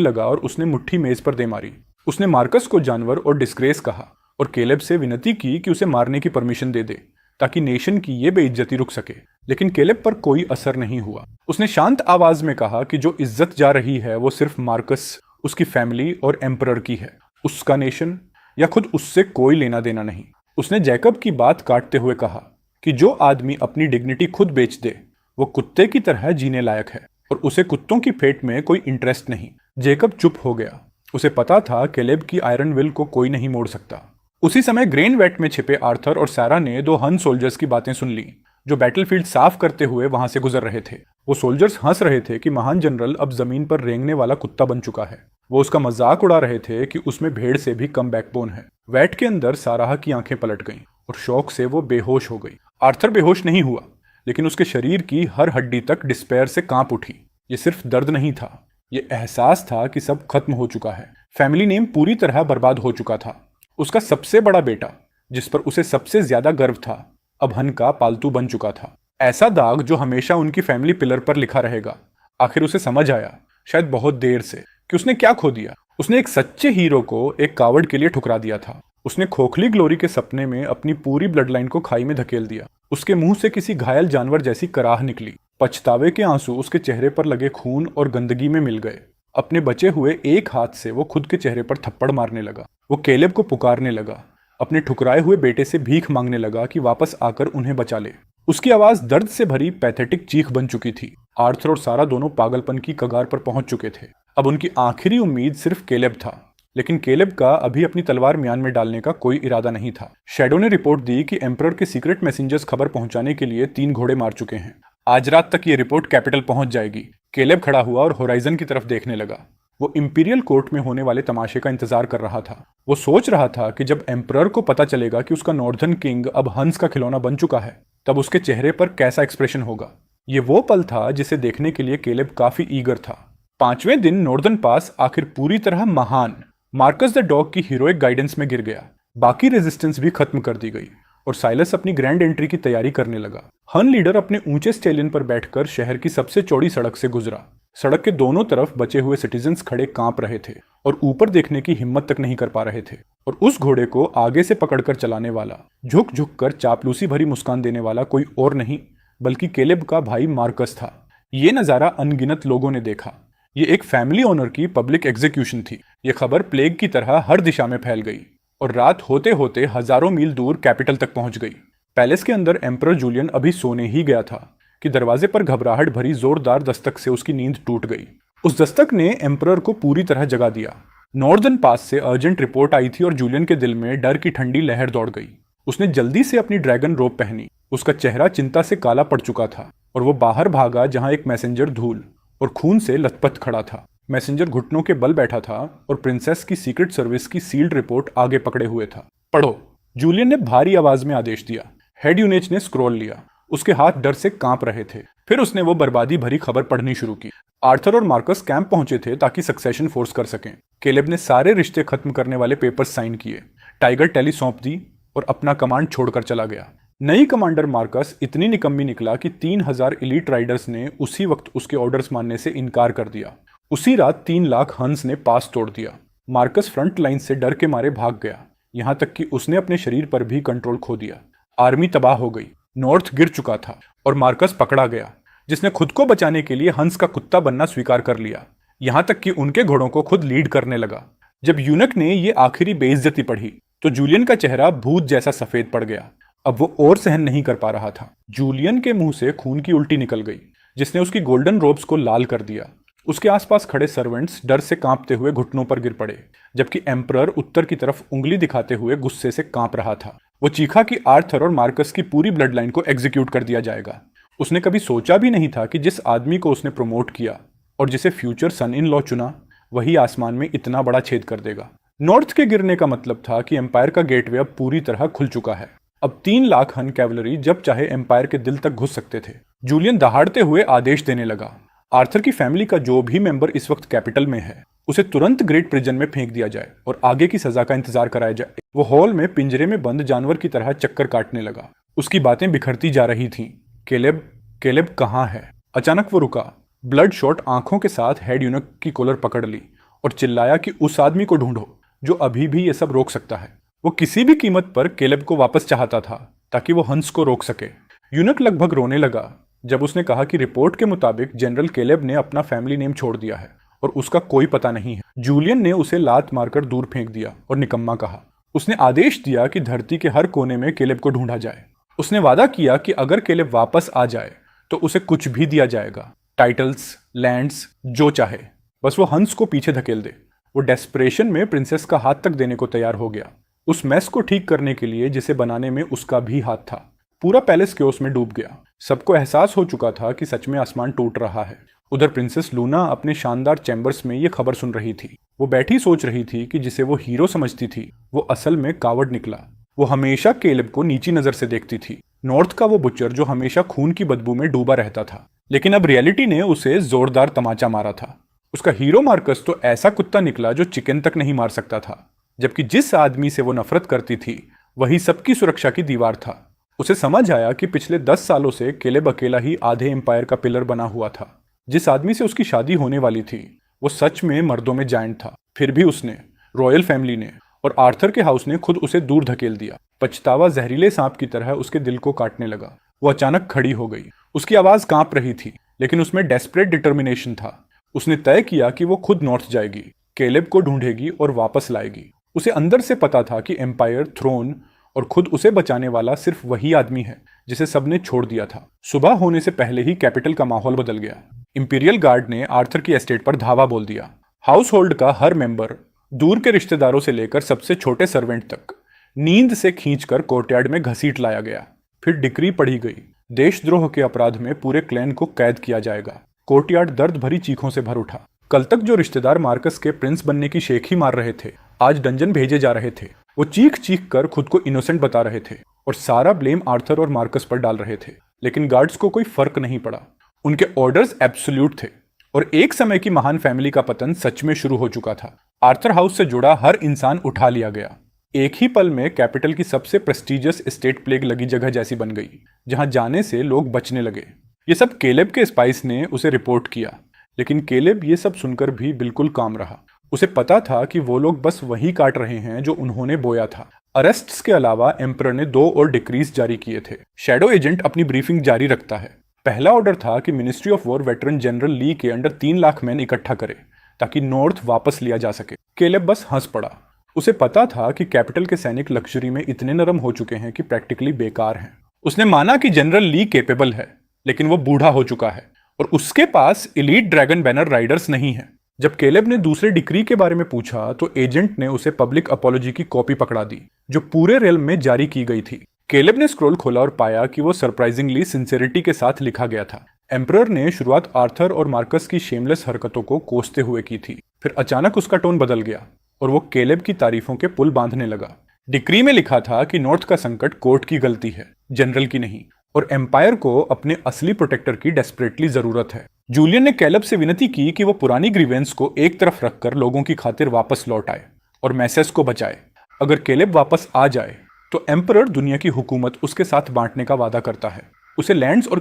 लगा और उसने मुट्ठी मेज पर दे मारी। उसने मार्कस को जानवर और डिस्ग्रेस कहा और केलेब से विनती की कि उसे मारने की परमिशन दे दे ताकि नेशन की ये बेइज्जती रुक सके। लेकिन केलेब पर कोई असर नहीं हुआ। उसने शांत आवाज में कहा कि जो इज्जत जा रही है वो सिर्फ मार्कस, उसकी फैमिली और एम्परर की है। उसका नेशन या खुद उससे कोई लेना देना नहीं। उसने जैकब की बात काटते हुए कहा कि जो आदमी अपनी डिग्निटी खुद बेच दे वो कुत्ते की तरह जीने लायक है और उसे कुत्तों की फेट में कोई इंटरेस्ट नहीं। जैकब चुप हो गया। उसे पता था केलेब की आयरन विल को कोई नहीं मोड़ सकता। उसी समय ग्रेन वेट में छिपे आर्थर और सारा ने दो हन सोल्जर्स की बातें सुन ली जो बैटलफील्ड साफ करते हुए वहां से गुजर रहे थे। वो सोल्जर्स हंस रहे थे कि महान जनरल अब जमीन पर रेंगने वाला कुत्ता बन चुका है। वो उसका मजाक उड़ा रहे थे कि उसमें भेड़ से भी कम बैकबोन है। वेट के अंदर साराह की आंखें पलट गईं और शौक से वो बेहोश हो गई। आर्थर बेहोश नहीं हुआ, लेकिन उसके शरीर की हर हड्डी तक डिस्पेयर से कांप उठी। ये सिर्फ दर्द नहीं था, ये एहसास था कि सब खत्म हो चुका है। फैमिली नेम पूरी तरह बर्बाद हो चुका था। उसका सबसे बड़ा बेटा, जिस पर उसे सबसे ज्यादा गर्व था, अब हन का पालतू बन चुका था। ऐसा दाग जो हमेशा उनकी फैमिली पिलर पर लिखा रहेगा। आखिर उसे समझ आया, शायद बहुत देर से, कि उसने क्या खो दिया। उसने एक सच्चे हीरो को एक कावड़ के लिए ठुकरा दिया था। उसने खोखली ग्लोरी के सपने में अपनी पूरी ब्लड लाइन को खाई में धकेल दिया। उसके मुंह से किसी घायल जानवर जैसी कराह निकली। पछतावे के आंसू उसके चेहरे पर लगे खून और गंदगी में मिल गए। अपने बचे हुए एक हाथ से वो खुद के चेहरे पर थप्पड़ मारने लगा। वो कैलेब को पुकारने लगा, अपने ठुकराए हुए बेटे से भीख मांगने लगा कि वापस आकर उन्हें बचा ले। उसकी आवाज दर्द से भरी पैथेटिक चीख बन चुकी थी। आर्थर और सारा दोनों पागलपन की कगार पर पहुंच चुके थे। अब उनकी आखिरी उम्मीद सिर्फ कैलेब था, लेकिन कैलेब का अभी अपनी तलवार म्यान में डालने का कोई इरादा नहीं था। शैडो ने रिपोर्ट दी कि एम्परर के सीक्रेट मैसेंजर्स खबर पहुंचाने के लिए 3 घोड़े मार चुके हैं। आज रात तक ये रिपोर्ट कैपिटल पहुंच जाएगी। कैलेब खड़ा हुआ और होराइजन की तरफ देखने लगा। वो इंपीरियल कोर्ट में होने वाले तमाशे का इंतजार कर रहा था। वो सोच रहा था कि जब एम्परर को पता चलेगा कि उसका नॉर्दर्न किंग अब हंस का खिलौना बन चुका है, तब उसके चेहरे पर कैसा एक्सप्रेशन होगा। ये वो पल था जिसे देखने के लिए कैलेब काफी ईगर था। 5वें दिन नॉर्दर्न पास आखिर पूरी तरह महान मार्कस द डॉग की हीरोइक गाइडेंस में गिर गया। बाकी रेजिस्टेंस भी खत्म कर दी गई और साइलस अपनी ग्रैंड एंट्री की तैयारी करने लगा। हन लीडर अपने ऊंचे स्टेलियन पर बैठकर शहर की सबसे चौड़ी सड़क से गुजरा। सड़क के दोनों तरफ बचे हुए सिटीजन्स खड़े कांप रहे थे और ऊपर देखने की हिम्मत तक नहीं कर पा रहे थे। और उस घोड़े को आगे से पकड़कर चलाने वाला, झुक झुक कर चापलूसी भरी मुस्कान देने वाला कोई और नहीं बल्कि कैलेब का भाई मार्कस था। ये नजारा अनगिनत लोगों ने देखा। ये एक फैमिली ओनर की पब्लिक एग्जीक्यूशन थी। ये खबर प्लेग की तरह हर दिशा में फैल गई और रात होते होते हजारों मील दूर कैपिटल तक पहुंच गई। पैलेस के अंदर एम्परर जूलियन अभी सोने ही गया था कि दरवाजे पर घबराहट भरी जोरदार दस्तक से उसकी नींद टूट गई। उस दस्तक ने एम्परर को पूरी तरह जगा दिया। नॉर्दर्न पास से अर्जेंट रिपोर्ट आई थी और जूलियन के दिल में डर की ठंडी लहर दौड़ गई। उसने जल्दी से अपनी ड्रैगन रोब पहनी। उसका चेहरा चिंता से काला पड़ चुका था और वो बाहर भागा जहां एक मैसेंजर धूल और खून से लथपथ खड़ा था। मैसेंजर घुटनों के बल बैठा था और प्रिंसेस की सीक्रेट सर्विस की सील्ड रिपोर्ट आगे पकड़े हुए था। पढ़ो, जूलियन ने भारी आवाज में आदेश दिया। हेड यूनेच ने स्क्रॉल लिया। उसके हाथ डर से कांप रहे थे। फिर उसने वो बर्बादी भरी खबर पढ़नी शुरू की। आर्थर और मार्कस कैंप पहुंचे थे ताकि सक्सेशन फोर्स कर सकें। कैलेब ने सारे रिश्ते खत्म करने वाले पेपर्स साइन किए। टाइगर टैली सौंप दी और अपना कमांड छोड़कर चला गया। नई कमांडर मार्कस इतनी निकम्मी निकला कि 3000 एलीट राइडर्स ने उसी वक्त उसके ऑर्डर्स मानने से इनकार कर दिया। उसी रात 3 लाख हंस ने पास तोड़ दिया। मार्कस फ्रंट लाइन से डर के मारे भाग गया, यहां तक कि उसने अपने शरीर पर भी कंट्रोल खो दिया। आर्मी तबाह हो गई। नॉर्थ गिर चुका था और मार्कस पकड़ा गया, जिसने खुद को बचाने के लिए हंस का कुत्ता बनना स्वीकार कर लिया। यहां तक कि उनके घोड़ों को खुद लीड करने लगा। जब यूनक ने ये आखिरी बेइज्जती पढ़ी तो जूलियन का चेहरा भूत जैसा सफेद पड़ गया। अब वो और सहन नहीं कर पा रहा था। जूलियन के मुंह से खून की उल्टी निकल गई, जिसने उसकी गोल्डन रोब्स को लाल कर दिया। उसके आसपास खड़े सर्वेंट्स डर से कांपते हुए घुटनों पर गिर पड़े, जबकि एम्परर उत्तर की तरफ उंगली दिखाते हुए गुस्से से कांप रहा था। वो चीखा कि आर्थर और मार्कस की पूरी ब्लड लाइन को एग्जीक्यूट कर दिया जाएगा। उसने कभी सोचा भी नहीं था कि जिस आदमी को उसने प्रमोट किया और जिसे फ्यूचर सन इन लॉ चुना, वही आसमान में इतना बड़ा छेद कर देगा। नॉर्थ के गिरने का मतलब था कि एम्पायर का गेटवे अब पूरी तरह खुल चुका है। अब 3 लाख हन कैवलरी जब चाहे एम्पायर के दिल तक घुस सकते थे। जूलियन दहाड़ते हुए आदेश देने लगा, आर्थर की फैमिली का जो भी मेंबर इस वक्त कैपिटल में है, उसे तुरंत ग्रेट प्रिजन में फेंक दिया जाए और आगे की सजा का इंतजार कराया जाए। वो हॉल में पिंजरे में बंद जानवर की तरह चक्कर काटने लगा। उसकी बातें बिखरती जा रही थीं। कैलेब कहाँ है? अचानक वो रुका। ब्लड शॉट आंखों के साथ हेड यूनक की कॉलर पकड़ ली और चिल्लाया कि उस आदमी को ढूंढो जो अभी भी ये सब रोक सकता है। वो किसी भी कीमत पर कैलेब को वापस चाहता था ताकि वो हंस को रोक सके। यूनक लगभग रोने लगा जब उसने कहा कि रिपोर्ट के मुताबिक जनरल कैलेब ने अपना फैमिली नेम छोड़ दिया है और उसका कोई पता नहीं है। जूलियन ने उसे लात मारकर दूर फेंक दिया और निकम्मा कहा। उसने आदेश दिया कि धरती के हर कोने में कैलेब को ढूंढा जाए। उसने वादा किया कि अगर कैलेब वापस आ जाए तो उसे कुछ भी दिया जाएगा, टाइटल्स, लैंड्स, जो चाहे, बस वो हंस को पीछे धकेल दे। वो डेस्परेशन में प्रिंसेस का हाथ तक देने को तैयार हो गया। उस मैस को ठीक करने के लिए जिसे बनाने में उसका भी हाथ था। पूरा पैलेस क्योस में डूब गया। सबको एहसास हो चुका था कि सच में आसमान टूट रहा है। उधर प्रिंसेस लूना अपने शानदार चैम्बर्स में ये खबर सुन रही थी। वो बैठी सोच रही थी कि जिसे वो हीरो समझती थी वो असल में कावड़ निकला। वो हमेशा केलेब को नीची नजर से देखती थी, नॉर्थ का वो बुचर जो हमेशा खून की बदबू में डूबा रहता था। लेकिन अब रियलिटी ने उसे जोरदार तमाचा मारा था। उसका हीरो मार्कस तो ऐसा कुत्ता निकला जो चिकन तक नहीं मार सकता था, जबकि जिस आदमी से वो नफरत करती थी वही सबकी सुरक्षा की दीवार था। उसे समझ आया कि पिछले 10 सालों से केलेब अकेला ही आधे एम्पायर का पिलर बना हुआ था। जिस आदमी से उसकी शादी होने वाली थी वो सच में मर्दों में जायंट था। फिर भी उसने, रॉयल फैमिली ने और आर्थर के हाउस ने खुद उसे दूर धकेल दिया। पछतावा जहरीले सांप की तरह उसके दिल को काटने लगा। वो अचानक खड़ी हो गई। उसकी आवाज कांप रही थी, लेकिन उसमें डेस्परेट डिटर्मिनेशन था। उसने तय किया कि वो खुद नॉर्थ जाएगी, केलेब को ढूंढेगी और वापस लाएगी। उसे अंदर से पता था कि एम्पायर, थ्रोन और खुद उसे बचाने वाला सिर्फ वही आदमी है जिसे सबने छोड़ दिया था। सुबह होने से पहले ही कैपिटल का माहौल बदल गया। इंपीरियल गार्ड ने आर्थर की एस्टेट पर धावा बोल दिया। हाउस होल्ड का हर मेंबर, दूर के रिश्तेदारों से लेकर सबसे छोटे सर्वेंट तक, नींद से खींचकर कोर्टयार्ड में घसीट लाया गया। फिर डिक्री पढ़ी गई, देशद्रोह के अपराध में पूरे क्लैन को कैद किया जाएगा। कोर्टयार्ड दर्द भरी चीखों से भर उठा। कल तक जो रिश्तेदार मार्कस के प्रिंस बनने की शेख ही मार रहे थे, आज डंजन भेजे जा रहे थे। वो चीख चीख कर खुद को इनोसेंट बता रहे थे और सारा ब्लेम आर्थर और मार्कस पर डाल रहे थे। लेकिन गार्ड्स को कोई फर्क नहीं पड़ा। उनके ऑर्डर्स एब्सोल्यूट थे और एक समय की महान फैमिली का पतन सच में शुरू हो चुका था। आर्थर हाउस से जुड़ा हर इंसान उठा लिया गया। एक ही पल में कैपिटल की सबसे प्रेस्टिजियस स्टेट प्लेग लगी जगह जैसी बन गई, जहां जाने से लोग बचने लगे। ये सब केलेब के स्पाइस ने उसे रिपोर्ट किया, लेकिन केलेब ये सब सुनकर भी बिल्कुल काम रहा। उसे पता था कि वो लोग बस वही काट रहे हैं जो उन्होंने बोया था। अरेस्ट्स के अलावा एम्परर ने 2 और डिक्रीज जारी किए थे। शैडो एजेंट अपनी ब्रीफिंग जारी रखता है। पहला ऑर्डर था कि ministry of war veteran general Lee के अंडर 3 लाख मैन इकट्ठा करे ताकि नॉर्थ वापस लिया जा सके। केलेब बस हंस पड़ा। उसे पता था कि कैपिटल के सैनिक लग्जरी में इतने नरम हो चुके हैं कि प्रैक्टिकली बेकार हैं। उसने माना कि जनरल ली कैपेबल है, लेकिन वो बूढ़ा हो चुका है और उसके पास एलीट ड्रैगन बैनर राइडर्स नहीं है। जब केलेब ने दूसरे डिक्री के बारे में पूछा तो एजेंट ने उसे पब्लिक अपॉलॉजी की कॉपी पकड़ा दी जो पूरे रेल में जारी की गई थी। केलेब ने स्क्रॉल खोला और पाया कि वो सरप्राइजिंगली सिंसेरिटी के साथ लिखा गया था। एम्परर ने शुरुआत आर्थर और मार्कस की शेमलेस हरकतों को कोसते हुए की थी। फिर अचानक उसका टोन बदल गया और वो केलेब की तारीफों के पुल बांधने लगा। डिक्री में लिखा था कि नॉर्थ का संकट कोर्ट की गलती है, जनरल की नहीं, और एम्पायर को अपने असली प्रोटेक्टर की डेस्परेटली जरूरत है। जूलियन ने केलेब से विनती की कि वो पुरानी ग्रीवेंस को एक तरफ रखकर लोगों की खातिर वापस लौट आए और मैसेस को बचाए। अगर केलेब वापस आ जाए तो एम्परर दुनिया की हुकूमत उसके साथ बांटने का वादा करता है। उसे लैंड्स और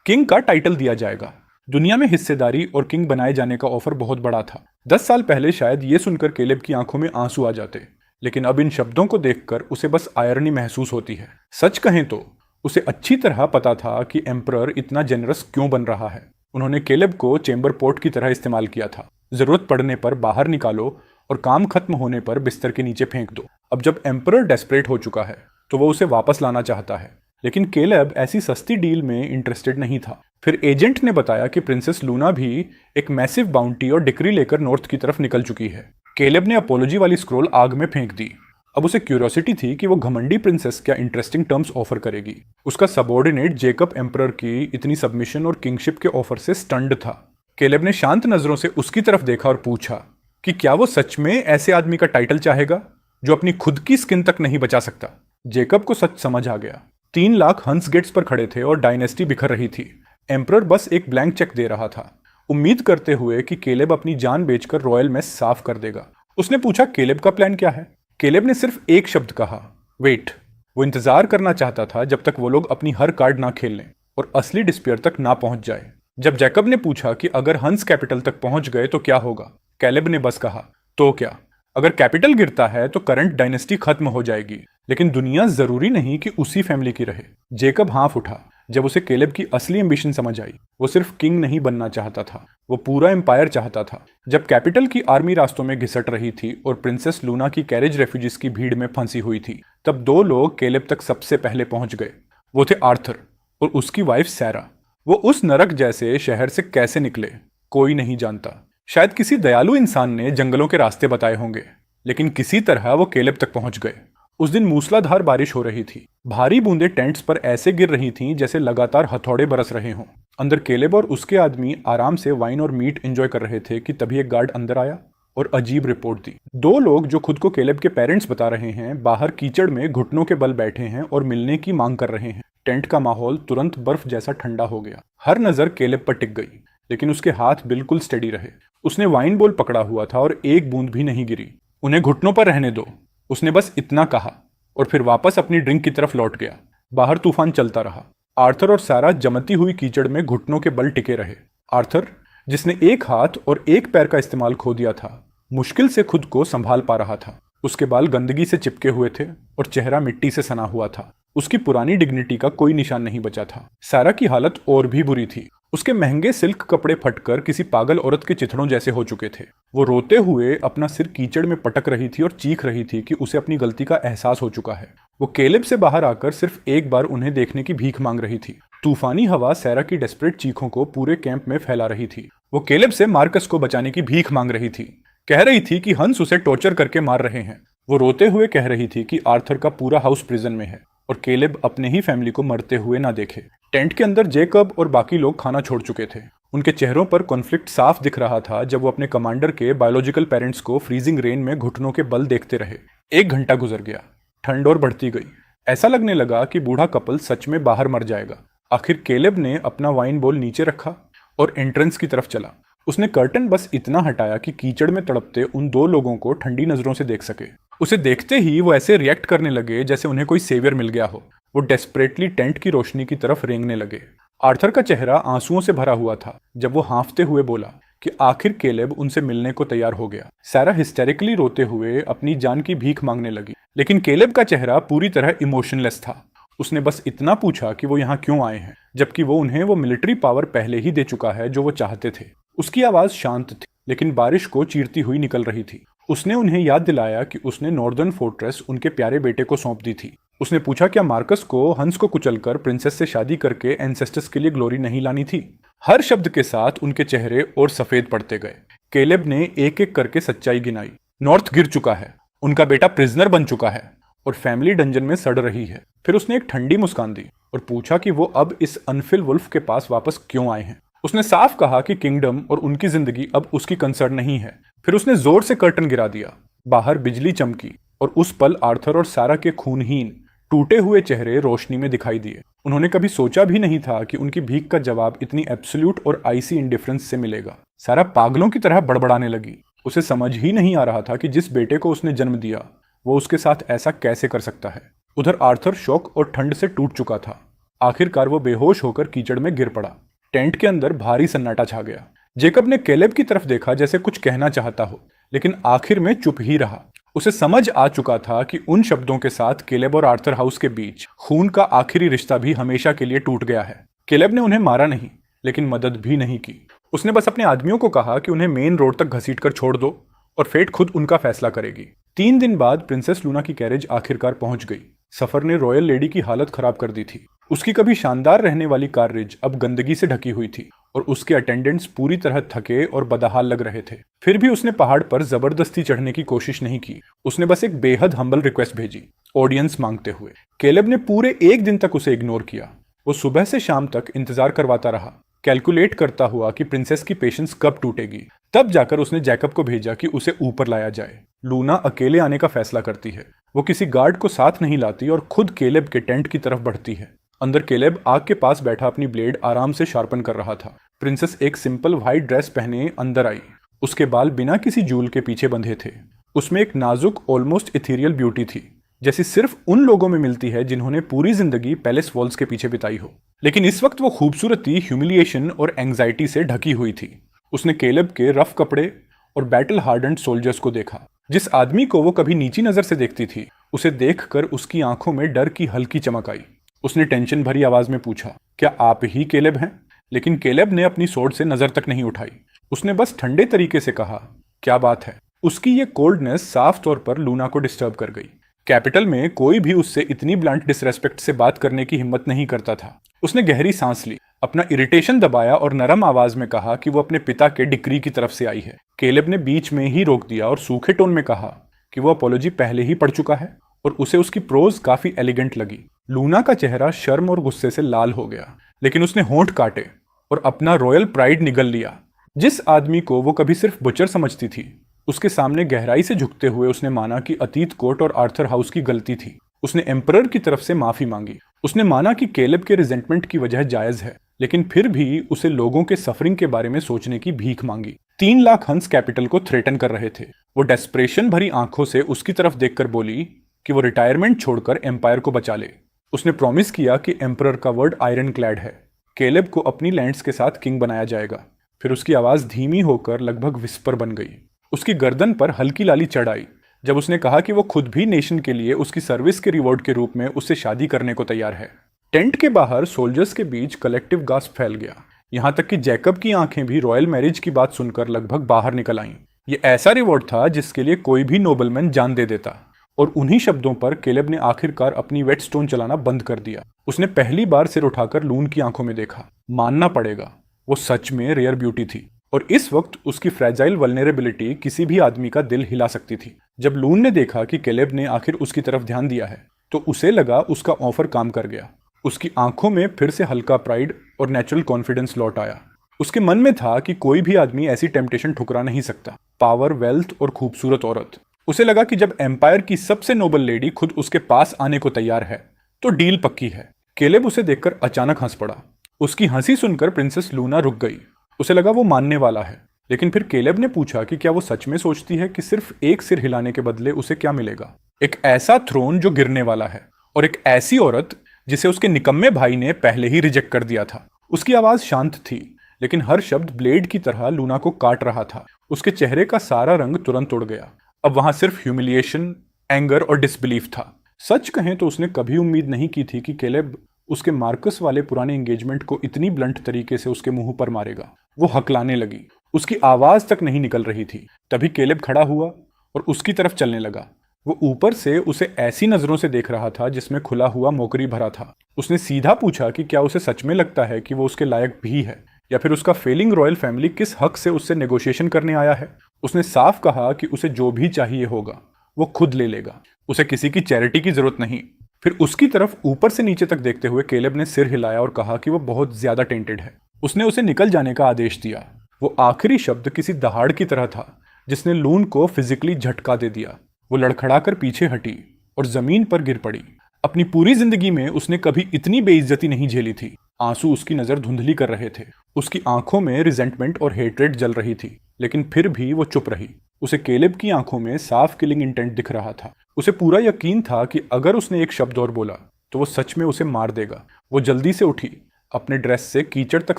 किंग का टाइटल दिया जाएगा। दुनिया में हिस्सेदारी और किंग बनाए जाने का ऑफर बहुत बड़ा था। 10 साल पहले शायद ये सुनकर केलेब की आंखों में आंसू आ जाते, लेकिन अब इन शब्दों को देखकर उसे बस आयरनी महसूस होती है। सच कहें तो उसे अच्छी तरह पता था कि एम्परर इतना जेनरस क्यों बन रहा है। उन्होंने केलेब को चेंबर पोर्ट की तरह इस्तेमाल किया था। जरूरत पड़ने पर बाहर निकालो और काम खत्म होने पर बिस्तर के नीचे फेंक दो। अब जब एम्परर डेस्परेट हो चुका है तो वो उसे वापस लाना चाहता है, लेकिन केलेब ऐसी सस्ती डील में इंटरेस्टेड नहीं था। फिर एजेंट ने बताया कि प्रिंसेस लूना भी एक मैसिव बाउंटी और डिक्री लेकर नॉर्थ की तरफ निकल चुकी है। केलेब ने अपोलॉजी वाली स्क्रोल आग में फेंक दी। अब उसे क्यूरियोसिटी थी कि वो घमंडी प्रिंसेस क्या इंटरेस्टिंग टर्म्स ऑफर करेगी। उसका सबॉर्डिनेट जेकब एम्परर की इतनी सबमिशन और किंगशिप के ऑफर से स्टन्ड था। केलेब ने शांत नजरों से उसकी तरफ देखा और पूछा कि क्या वो सच में ऐसे आदमी का टाइटल चाहेगा जो अपनी खुद की स्किन तक नहीं बचा सकता। जेकब को सच समझ आ गया। 3 लाख हंस गेट्स पर खड़े थे और डायनेस्टी बिखर रही थी। एम्परर बस एक ब्लैंक चेक दे रहा था, उम्मीद करते हुए कि केलेब अपनी जान बेचकर रॉयल मेस साफ कर देगा। उसने पूछा केलेब का प्लान क्या है। केलेब ने सिर्फ एक शब्द कहा, वेट। वो इंतजार करना चाहता था जब तक वो लोग अपनी हर कार्ड ना खेल लें और असली डिस्पेयर तक ना पहुंच जाए। जब जैकब ने पूछा कि अगर हंस कैपिटल तक पहुंच गए तो क्या होगा, केलेब ने बस कहा, तो क्या, अगर कैपिटल गिरता है तो करंट डायनेस्टी खत्म हो जाएगी, लेकिन दुनिया जरूरी नहीं कि उसी फैमिली की रहे। जेकब हाँफ उठा जब उसे केलेब की असली एम्बिशन समझ आई। वो सिर्फ किंग नहीं बनना चाहता था, वो पूरा एम्पायर चाहता था। जब कैपिटल की आर्मी रास्तों में घिसट रही थी और प्रिंसेस लूना की कैरेज रेफ्यूजीज की भीड़ में फंसी हुई थी, तब 2 लोग केलेब तक सबसे पहले पहुंच गए। वो थे आर्थर और उसकी वाइफ सैरा। वो उस नरक जैसे शहर से कैसे निकले कोई नहीं जानता। शायद किसी दयालु इंसान ने जंगलों के रास्ते बताए होंगे, लेकिन किसी तरह वो केलेब तक पहुंच गए। उस दिन मूसलाधार बारिश हो रही थी। भारी बूंदें टेंट्स पर ऐसे गिर रही थीं जैसे लगातार हथौड़े बरस रहे हों। अंदर केलेब और उसके आदमी आराम से वाइन और मीट एंजॉय कर रहे थे कि तभी एक गार्ड अंदर आया और अजीब रिपोर्ट दी। दो लोग जो खुद को केलेब के पेरेंट्स बता रहे हैं, बाहर कीचड़ में घुटनों के बल बैठे हैं और मिलने की मांग कर रहे हैं। टेंट का माहौल तुरंत बर्फ जैसा ठंडा हो गया। हर नजर केलेब पर टिक गई, लेकिन उसके हाथ बिल्कुल स्टेडी रहे। उसने वाइन बोल पकड़ा हुआ था और एक बूंद भी नहीं गिरी। उन्हें घुटनों पर रहने दो, उसने बस इतना कहा और फिर वापस अपनी ड्रिंक की तरफ लौट गया। बाहर तूफान चलता रहा। आर्थर और सारा जमती हुई कीचड़ में घुटनों के बल टिके रहे। आर्थर, जिसने एक हाथ और एक पैर का इस्तेमाल खो दिया था, मुश्किल से खुद को संभाल पा रहा था। उसके बाल गंदगी से चिपके हुए थे और चेहरा मिट्टी से सना हुआ था। उसकी पुरानी डिग्निटी का कोई निशान नहीं बचा था। सारा की हालत और भी बुरी थी। उसके महंगे सिल्क कपड़े फटकर किसी पागल औरत के चिथड़ों जैसे हो चुके थे। वो रोते हुए अपना सिर कीचड़ में पटक रही थी और चीख रही थी कि उसे अपनी गलती का एहसास हो चुका है। वो केलेब से बाहर आकर सिर्फ एक बार उन्हें देखने की भीख मांग रही थी। तूफानी हवा सारा की डेस्परेट चीखों को पूरे कैंप में फैला रही थी। वो केलेब से मार्कस को बचाने की भीख मांग रही थी। कह रही थी कि हंस उसे टॉर्चर करके मार रहे हैं। वो रोते हुए कह रही थी कि आर्थर का पूरा हाउस प्रिजन में है और केलेब अपने ही फैमिली को मरते हुए ना देखे। टेंट के अंदर जेकब और बाकी लोग खाना छोड़ चुके थे। उनके चेहरों पर कॉन्फ्लिक्ट साफ दिख रहा था जब वो अपने कमांडर के बायोलॉजिकल पेरेंट्स को फ्रीजिंग रेन में घुटनों के बल देखते रहे। 1 घंटा गुजर गया। ठंड और बढ़ती गई। ऐसा लगने लगा कि बूढ़ा कपल सच में बाहर मर जाएगा। आखिर केलेब ने अपना वाइन बोल नीचे रखा और एंट्रेंस की तरफ चला। उसने कर्टन बस इतना हटाया कि कीचड़ में तड़पते उन 2 लोगों को ठंडी नजरों से देख सके। उसे देखते ही वो ऐसे रिएक्ट करने लगे जैसे उन्हें कोई सेवियर मिल गया हो। वो डेस्परेटली टेंट की रोशनी की तरफ रेंगने लगे। आर्थर का चेहरा आंसुओं से भरा हुआ था जब वो हांफते हुए बोला कि आखिर केलेब उनसे मिलने को तैयार हो गया। सारा हिस्टेरिकली रोते हुए अपनी जान की भीख मांगने लगी, लेकिन केलेब का चेहरा पूरी तरह इमोशनलेस था। उसने बस इतना पूछा कि वो यहाँ क्यों आए हैं, जबकि वो उन्हें वो मिलिट्री पावर पहले ही दे चुका है जो वो चाहते थे। उसकी आवाज शांत थी, लेकिन बारिश को चीरती हुई निकल रही थी। उसने उन्हें याद दिलाया कि उसने नॉर्दर्न फोर्ट्रेस उनके प्यारे बेटे को सौंप दी थी। उसने पूछा क्या मार्कस को हंस को कुचलकर प्रिंसेस से शादी करके एंसेस्टर्स के लिए ग्लोरी नहीं लानी थी। हर शब्द के साथ उनके चेहरे और सफेद पड़ते गए। केलेब ने एक एक करके सच्चाई गिनाई। नॉर्थ गिर चुका है, उनका बेटा प्रिजनर बन चुका है और फैमिली डंजन में सड़ रही है। फिर उसने एक ठंडी मुस्कान दी और पूछा कि वो अब इस अनफिल वुल्फ के पास वापस क्यों आए हैं। उसने साफ कहा कि किंगडम और उनकी जिंदगी अब उसकी कंसर्न नहीं है। फिर उसने जोर से कर्टन गिरा दिया। बाहर बिजली चमकी और उस पल आर्थर और सारा के खूनहीन टूटे हुए चेहरे रोशनी में दिखाई दिए। उन्होंने कभी सोचा भी नहीं था कि उनकी भीख का जवाब इतनी एब्सोल्यूट और आइसी इंडिफरेंस से मिलेगा। सारा पागलों की तरह बड़बड़ाने लगी। उसे समझ ही नहीं आ रहा था कि जिस बेटे को उसने जन्म दिया वो उसके साथ ऐसा कैसे कर सकता है। उधर आर्थर शौक और ठंड से टूट चुका था। आखिरकार वो बेहोश होकर कीचड़ में गिर पड़ा। टेंट के अंदर भारी सन्नाटा छा गया। जेकब ने केलेब की तरफ देखा जैसे कुछ कहना चाहता हो, लेकिन आखिर में चुप ही रहा। उसे समझ आ चुका था कि उन शब्दों के साथ केलेब और आर्थर हाउस के बीच खून का आखिरी रिश्ता भी हमेशा के लिए टूट गया है। केलेब ने उन्हें मारा नहीं, लेकिन मदद भी नहीं की। उसने बस अपने आदमियों को कहा कि उन्हें मेन रोड तक घसीटकर छोड़ दो और फेट खुद उनका फैसला करेगी। 3 दिन बाद प्रिंसेस लूना की कैरेज आखिरकार पहुंच गई। सफर ने रॉयल लेडी की हालत खराब कर दी थी। उसकी कभी शानदार रहने वाली काररेज अब गंदगी से ढकी हुई थी और उसके अटेंडेंट्स पूरी तरह थके और बदहाल लग रहे थे। फिर भी उसने पहाड़ पर जबरदस्ती चढ़ने की कोशिश नहीं की। उसने बस एक बेहद हम्बल रिक्वेस्ट भेजी, ऑडियंस मांगते हुए। केलेब ने पूरे 1 दिन तक उसे इग्नोर किया। वो सुबह से शाम तक इंतजार करवाता रहा, कैलकुलेट करता हुआ कि प्रिंसेस की पेशेंस कब टूटेगी। तब जाकर उसने जैकब को भेजा कि उसे ऊपर लाया जाए। लूना अकेले आने का फैसला करती है। वो किसी गार्ड को साथ नहीं लाती और खुद केलेब के टेंट की तरफ बढ़ती है। अंदर केलेब आग के पास बैठा अपनी ब्लेड आराम से शार्पन कर रहा था। प्रिंसेस एक सिंपल व्हाइट ड्रेस पहने अंदर आई। उसके बाल बिना किसी जूल के पीछे बंधे थे। उसमें एक नाजुक ऑलमोस्ट इथीरियल ब्यूटी थी, जैसी सिर्फ उन लोगों में मिलती है जिन्होंने पूरी जिंदगी पैलेस वॉल्स के पीछे बिताई हो। लेकिन इस वक्त वो खूबसूरती ह्यूमिलिएशन और एंग्जाइटी से ढकी हुई थी। उसने केलेब के रफ कपड़े और बैटल हार्डन्ड सोल्जर्स को देखा। जिस आदमी को वो कभी नीची नजर से देखती थी, उसे देखकर उसकी आंखों में डर की हल्की चमक आई। उसने टेंशन भरी आवाज में पूछा, क्या आप ही केलेब हैं? लेकिन केलेब ने अपनी सोर्ड से नजर तक नहीं उठाई। उसने बस ठंडे तरीके से कहा, क्या बात है? उसकी ये कोल्डनेस साफ तौर पर लूना को डिस्टर्ब कर गई। कैपिटल में कोई भी उससे इतनी ब्लंट डिसरेस्पेक्ट से बात करने की हिम्मत नहीं करता था। उसने गहरी सांस ली, अपना इरिटेशन दबाया और नरम आवाज में कहा कि वो अपने पिता के डिक्री की तरफ से आई है। केलेब ने बीच में ही रोक दिया और सूखे टोन में कहा कि वो अपोलॉजी पहले ही पढ़ चुका है और उसे उसकी प्रोज काफी एलिगेंट लगी। लूना का चेहरा शर्म और गुस्से से लाल हो गया, लेकिन उसने होंठ काटे और अपना रॉयल प्राइड निगल लिया। जिस आदमी को वो कभी सिर्फ बुचर समझती थी, उसके सामने गहराई से झुकते हुए उसने माना कि अतीत कोर्ट और आर्थर हाउस की गलती थी। उसने एम्परर की तरफ से माफी मांगी। उसने माना कि केलेब के रिजेंटमेंट की वजह जायज है, लेकिन फिर भी उसे लोगों के सफरिंग के बारे में सोचने की भीख मांगी। 3 लाख हंस कैपिटल को थ्रेटन कर रहे थे। वो डेस्परेशन भरी आंखों से उसकी तरफ देखकर बोली कि वो रिटायरमेंट छोड़कर एम्पायर को बचा ले। उसने प्रॉमिस किया कि एम्परर का वर्ड आयरन क्लैड है। केलेब को अपनी लैंड्स के साथ किंग बनाया जाएगा। फिर उसकी आवाज धीमी होकर लगभग विस्पर बन गई। उसकी गर्दन पर हल्की लाली चढ़ आई जब उसने कहा कि वो खुद भी नेशन के लिए उसकी सर्विस के रिवॉर्ड के रूप में उससे शादी करने को तैयार है। टेंट के बाहर सोल्जर्स के बीच कलेक्टिव गास्प फैल गया। यहां तक कि जैकब की आंखें भी रॉयल मैरिज की बात सुनकर लगभग बाहर निकल आईं। ये ऐसा रिवॉर्ड था जिसके लिए कोई भी नोबलमैन जान दे देता, और उन्हीं शब्दों पर केलेब ने आखिरकार अपनी वेटस्टोन चलाना बंद कर दिया। उसने पहली बार सिर उठाकर लून की आंखों में देखा। मानना पड़ेगा, वो सच में रेयर ब्यूटी थी, और इस वक्त उसकी फ्रेजाइल वल्नरेबिलिटी किसी भी आदमी का दिल हिला सकती थी। जब लून ने देखा कि केलेब ने आखिर उसकी तरफ ध्यान दिया है, तो उसे लगा उसका ऑफर काम कर गया। उसकी आंखों में फिर से हल्का प्राइड और नेचुरल कॉन्फिडेंस लौट आया। उसके मन में था कि कोई भी आदमी ऐसी टेम्पटेशन ठुकरा नहीं सकता। पावर, वेल्थ और खूबसूरत औरत। उसे लगा कि जब एम्पायर की सबसे नोबल लेडी खुद उसके पास आने को तैयार है, तो डील पक्की है। केलेब उसे देखकर अचानक हंस पड़ा। उसकी हंसी सुनकर प्रिंसेस लूना रुक गई। उसे लगा वो मानने वाला है, लेकिन फिर केलेब ने पूछा कि क्या वो सच में सोचती है कि सिर्फ एक सिर हिलाने के बदले उसे क्या मिलेगा। एक ऐसा थ्रोन जो गिरने वाला है, और एक ऐसी औरत जिसे उसके निकम्मे भाई ने पहले ही रिजेक्ट कर दिया था। उसकी आवाज शांत थी, लेकिन हर शब्द ब्लेड की तरह लूना को काट रहा था। उसके चेहरे का सारा रंग तुरंत उड़ गया। अब वहां सिर्फ ह्यूमिलिएशन, एंगर और डिसबिलीफ था। सच कहें तो उसने कभी उम्मीद नहीं की थी कि केलेब उसके मार्कस वाले पुराने एंगेजमेंट को इतनी ब्लंट तरीके से उसके मुंह पर मारेगा। वो हकलाने लगी। उसकी आवाज तक नहीं निकल रही थी। तभी केलेब खड़ा हुआ और उसकी तरफ चलने लगा। वो ऊपर से उसे ऐसी नजरों से देख रहा था जिसमें खुला हुआ मोकरी भरा था। उसने सीधा पूछा कि क्या उसे सच में लगता है कि वो उसके लायक भी है, या फिर उसका फेलिंग रॉयल फैमिली किस हक से उससे नेगोशिएशन करने आया है। उसने साफ कहा कि उसे जो भी चाहिए होगा वो खुद ले लेगा। उसे किसी की चैरिटी की जरूरत नहीं। फिर उसकी तरफ ऊपर से नीचे तक देखते हुए केलेब ने सिर हिलाया और कहा कि वो बहुत ज्यादा टेंटेड है। उसने उसे निकल जाने का आदेश दिया। वो आखिरी शब्द किसी दहाड़ की तरह था जिसने लून को फिजिकली झटका दे दिया। वो लड़खड़ाकर पीछे हटी और जमीन पर गिर पड़ी। अपनी पूरी जिंदगी में उसने कभी इतनी बेइज्जती नहीं झेली थी। आंसू उसकी नजर धुंधली कर रहे थे। उसकी आंखों में रिजेंटमेंट और हेट्रेड जल रही थी, लेकिन फिर भी वो चुप रही। उसे केलेब की आंखों में साफ किलिंग इंटेंट दिख रहा था। उसे पूरा यकीन था कि अगर उसने एक शब्द और बोला तो वो सच में उसे मार देगा। वो जल्दी से उठी, अपने ड्रेस से कीचड़ तक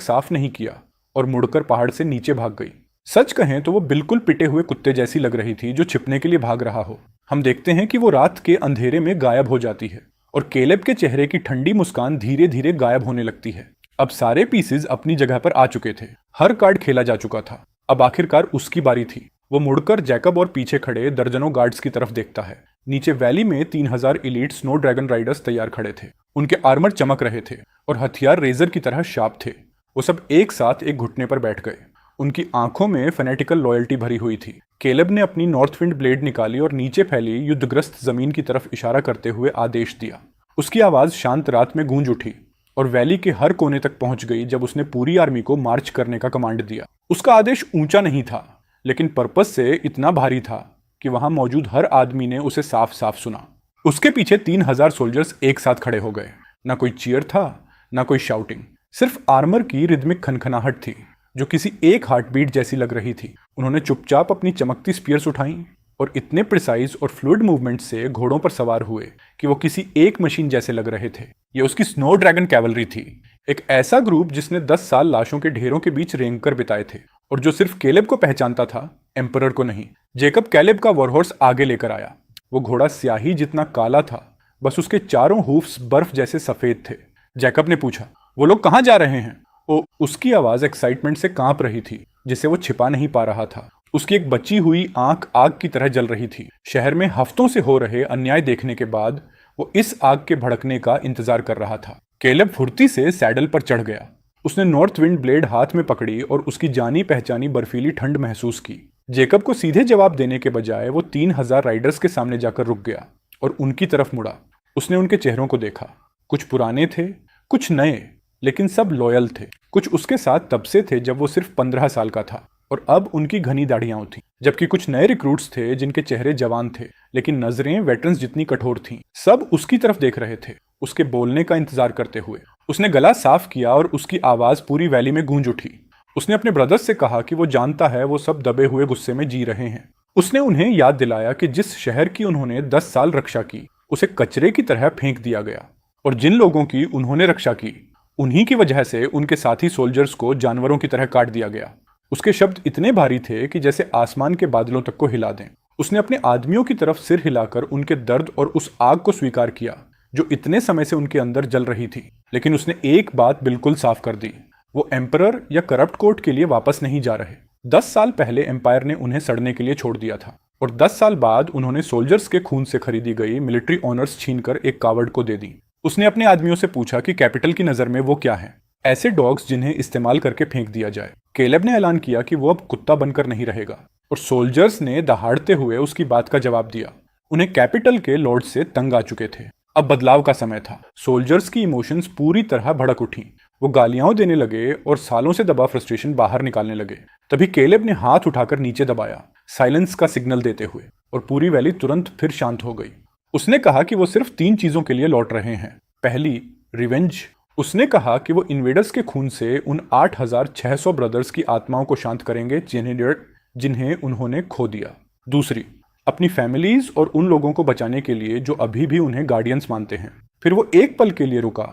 साफ नहीं किया और मुड़कर पहाड़ से नीचे भाग गई। सच कहें तो वो बिल्कुल पिटे हुए कुत्ते जैसी लग रही थी जो छिपने के लिए भाग रहा हो। हम देखते हैं कि वो रात के अंधेरे में गायब हो जाती है और केलेब के चेहरे की ठंडी मुस्कान धीरे धीरे गायब होने लगती है। अब सारे पीसेस अपनी जगह पर आ चुके थे। हर कार्ड खेला जा चुका था। अब आखिरकार उसकी बारी थी। वो मुड़कर जैकब और पीछे खड़े दर्जनों गार्ड्स की तरफ देखता है। नीचे वैली में 3000 एलीट स्नो ड्रैगन राइडर्स तैयार खड़े थे। उनके आर्मर चमक रहे थे और हथियार रेजर की तरह शार्प थे। वो सब एक साथ एक घुटने पर बैठ गए। उनकी आंखों में फेनेटिकल लॉयल्टी भरी हुई थी। केलेब ने अपनी नॉर्थ विंड ब्लेड निकाली और नीचे फैली युद्धग्रस्त जमीन की तरफ इशारा करते हुए आदेश दिया। उसकी आवाज शांत रात में गूंज उठी और वैली के हर कोने तक पहुंच गई जब उसने पूरी आर्मी को मार्च करने का कमांड दिया। उसका आदेश ऊंचा नहीं था, लेकिन पर्पस से इतना भारी था कि वहां मौजूद हर आदमी ने उसे साफ साफ सुना। उसके पीछे 3000 सोल्जर्स एक साथ खड़े हो गए। ना कोई चीयर था, ना कोई शाउटिंग, सिर्फ आर्मर की रिदमिक खनखनाहट थी जो किसी एक हार्ट बीट जैसी लग रही थी। उन्होंने चुपचाप अपनी चमकती स्पीयर्स उठाई और इतने प्रिसाइज और फ्लूइड मूवमेंट से घोड़ों पर सवार हुए कि वो किसी एक मशीन जैसे लग रहे थे। ये उसकी स्नो ड्रैगन कैवलरी थी, एक ऐसा ग्रुप जिसने 10 साल लाशों के ढेरों के बीच रेंग कर बिताए थे और जो सिर्फ केलेब को पहचानता था, एम्परर को नहीं। जेकब केलेब का वॉरहॉर्स आगे लेकर आया। वो घोड़ा स्याही जितना काला था, बस उसके चारों हूफ्स बर्फ जैसे सफेद थे। जैकब ने पूछा, वो लोग कहाँ जा रहे हैं? उसकी आवाज एक्साइटमेंट से कांप रही थी, जिसे वो छिपा नहीं पा रहा था। उसकी एक बची हुई आंख आग की तरह जल रही थी। शहर में हफ्तों से हो रहे अन्याय देखने के बाद वो इस आग के भड़कने का इंतजार कर रहा था। केलेब फुर्ती से सैडल पर चढ़ गया। उसने नॉर्थ विंड ब्लेड हाथ में पकड़ी और उसकी जानी पहचानी बर्फीली ठंड महसूस की। जेकब को सीधे जवाब देने के बजाय वो 3000 राइडर्स के सामने जाकर रुक गया और उनकी तरफ मुड़ा। उसने उनके चेहरों को देखा। कुछ पुराने थे, कुछ नए, लेकिन सब लॉयल थे। कुछ उसके साथ तब से थे जब वो सिर्फ 15 साल का था और अब उनकी घनी दाढ़ियां थीं, जबकि कुछ नए रिक्रूट्स थे जिनके चेहरे जवान थे लेकिन नजरें वेटरन्स जितनी कठोर थीं। सब उसकी तरफ देख रहे थे, उसके बोलने का इंतजार करते हुए। उसने गला साफ किया और उसकी आवाज पूरी वैली में गूंज उठी। उसने अपने ब्रदर्स से कहा कि वो जानता है वो सब दबे हुए गुस्से में जी रहे हैं। उसने उन्हें याद दिलाया कि जिस शहर की उन्होंने 10 साल रक्षा की उसे कचरे की तरह फेंक दिया गया, और जिन लोगों की उन्होंने रक्षा की उन्हीं की वजह से उनके साथी सोल्जर्स को जानवरों की तरह काट दिया गया। उसके शब्द इतने भारी थे कि जैसे आसमान के बादलों तक को हिला दें। उसने अपने आदमियों की तरफ सिर हिलाकर उनके दर्द और उस आग को स्वीकार किया जो इतने समय से उनके अंदर जल रही थी। लेकिन उसने एक बात बिल्कुल साफ कर दी, वो एम्परर या करप्ट कोर्ट के लिए वापस नहीं जा रहे। 10 साल पहले एम्पायर ने उन्हें सड़ने के लिए छोड़ दिया था और 10 साल बाद उन्होंने सोल्जर्स के खून से खरीदी गई मिलिट्री ऑनर्स छीनकर एक कावर्ड को दे दी। उसने अपने आदमियों से पूछा कि कैपिटल की नजर में वो क्या है, ऐसे डॉग्स जिन्हें इस्तेमाल करके फेंक दिया जाए। केलेब ने ऐलान किया कि वो अब कुत्ता बनकर नहीं रहेगा और सोल्जर्स ने दहाड़ते हुए उसकी बात का जवाब दिया। उन्हें कैपिटल के लॉर्ड से तंग आ चुके थे। अब बदलाव का समय था। सोल्जर्स की इमोशंस पूरी तरह भड़क उठी। वो गालियां देने लगे और सालों से दबा फ्रस्ट्रेशन बाहर निकालने लगे। तभी केलेब ने हाथ उठाकर नीचे दबाया, साइलेंस का सिग्नल देते हुए, और पूरी वैली तुरंत फिर शांत हो गई। उसने कहा कि वो सिर्फ 3 चीजों के लिए लौट रहे हैं। पहली, रिवेंज। उसने कहा कि वो इन्वेडर्स के खून से उन 8600 ब्रदर्स की आत्माओं को शांत करेंगे जिन्हें उन्होंने खो दिया। दूसरी, अपनी फैमिलीज और उन लोगों को बचाने के लिए जो अभी भी उन्हें गार्डियंस मानते हैं। फिर वो एक पल के लिए रुका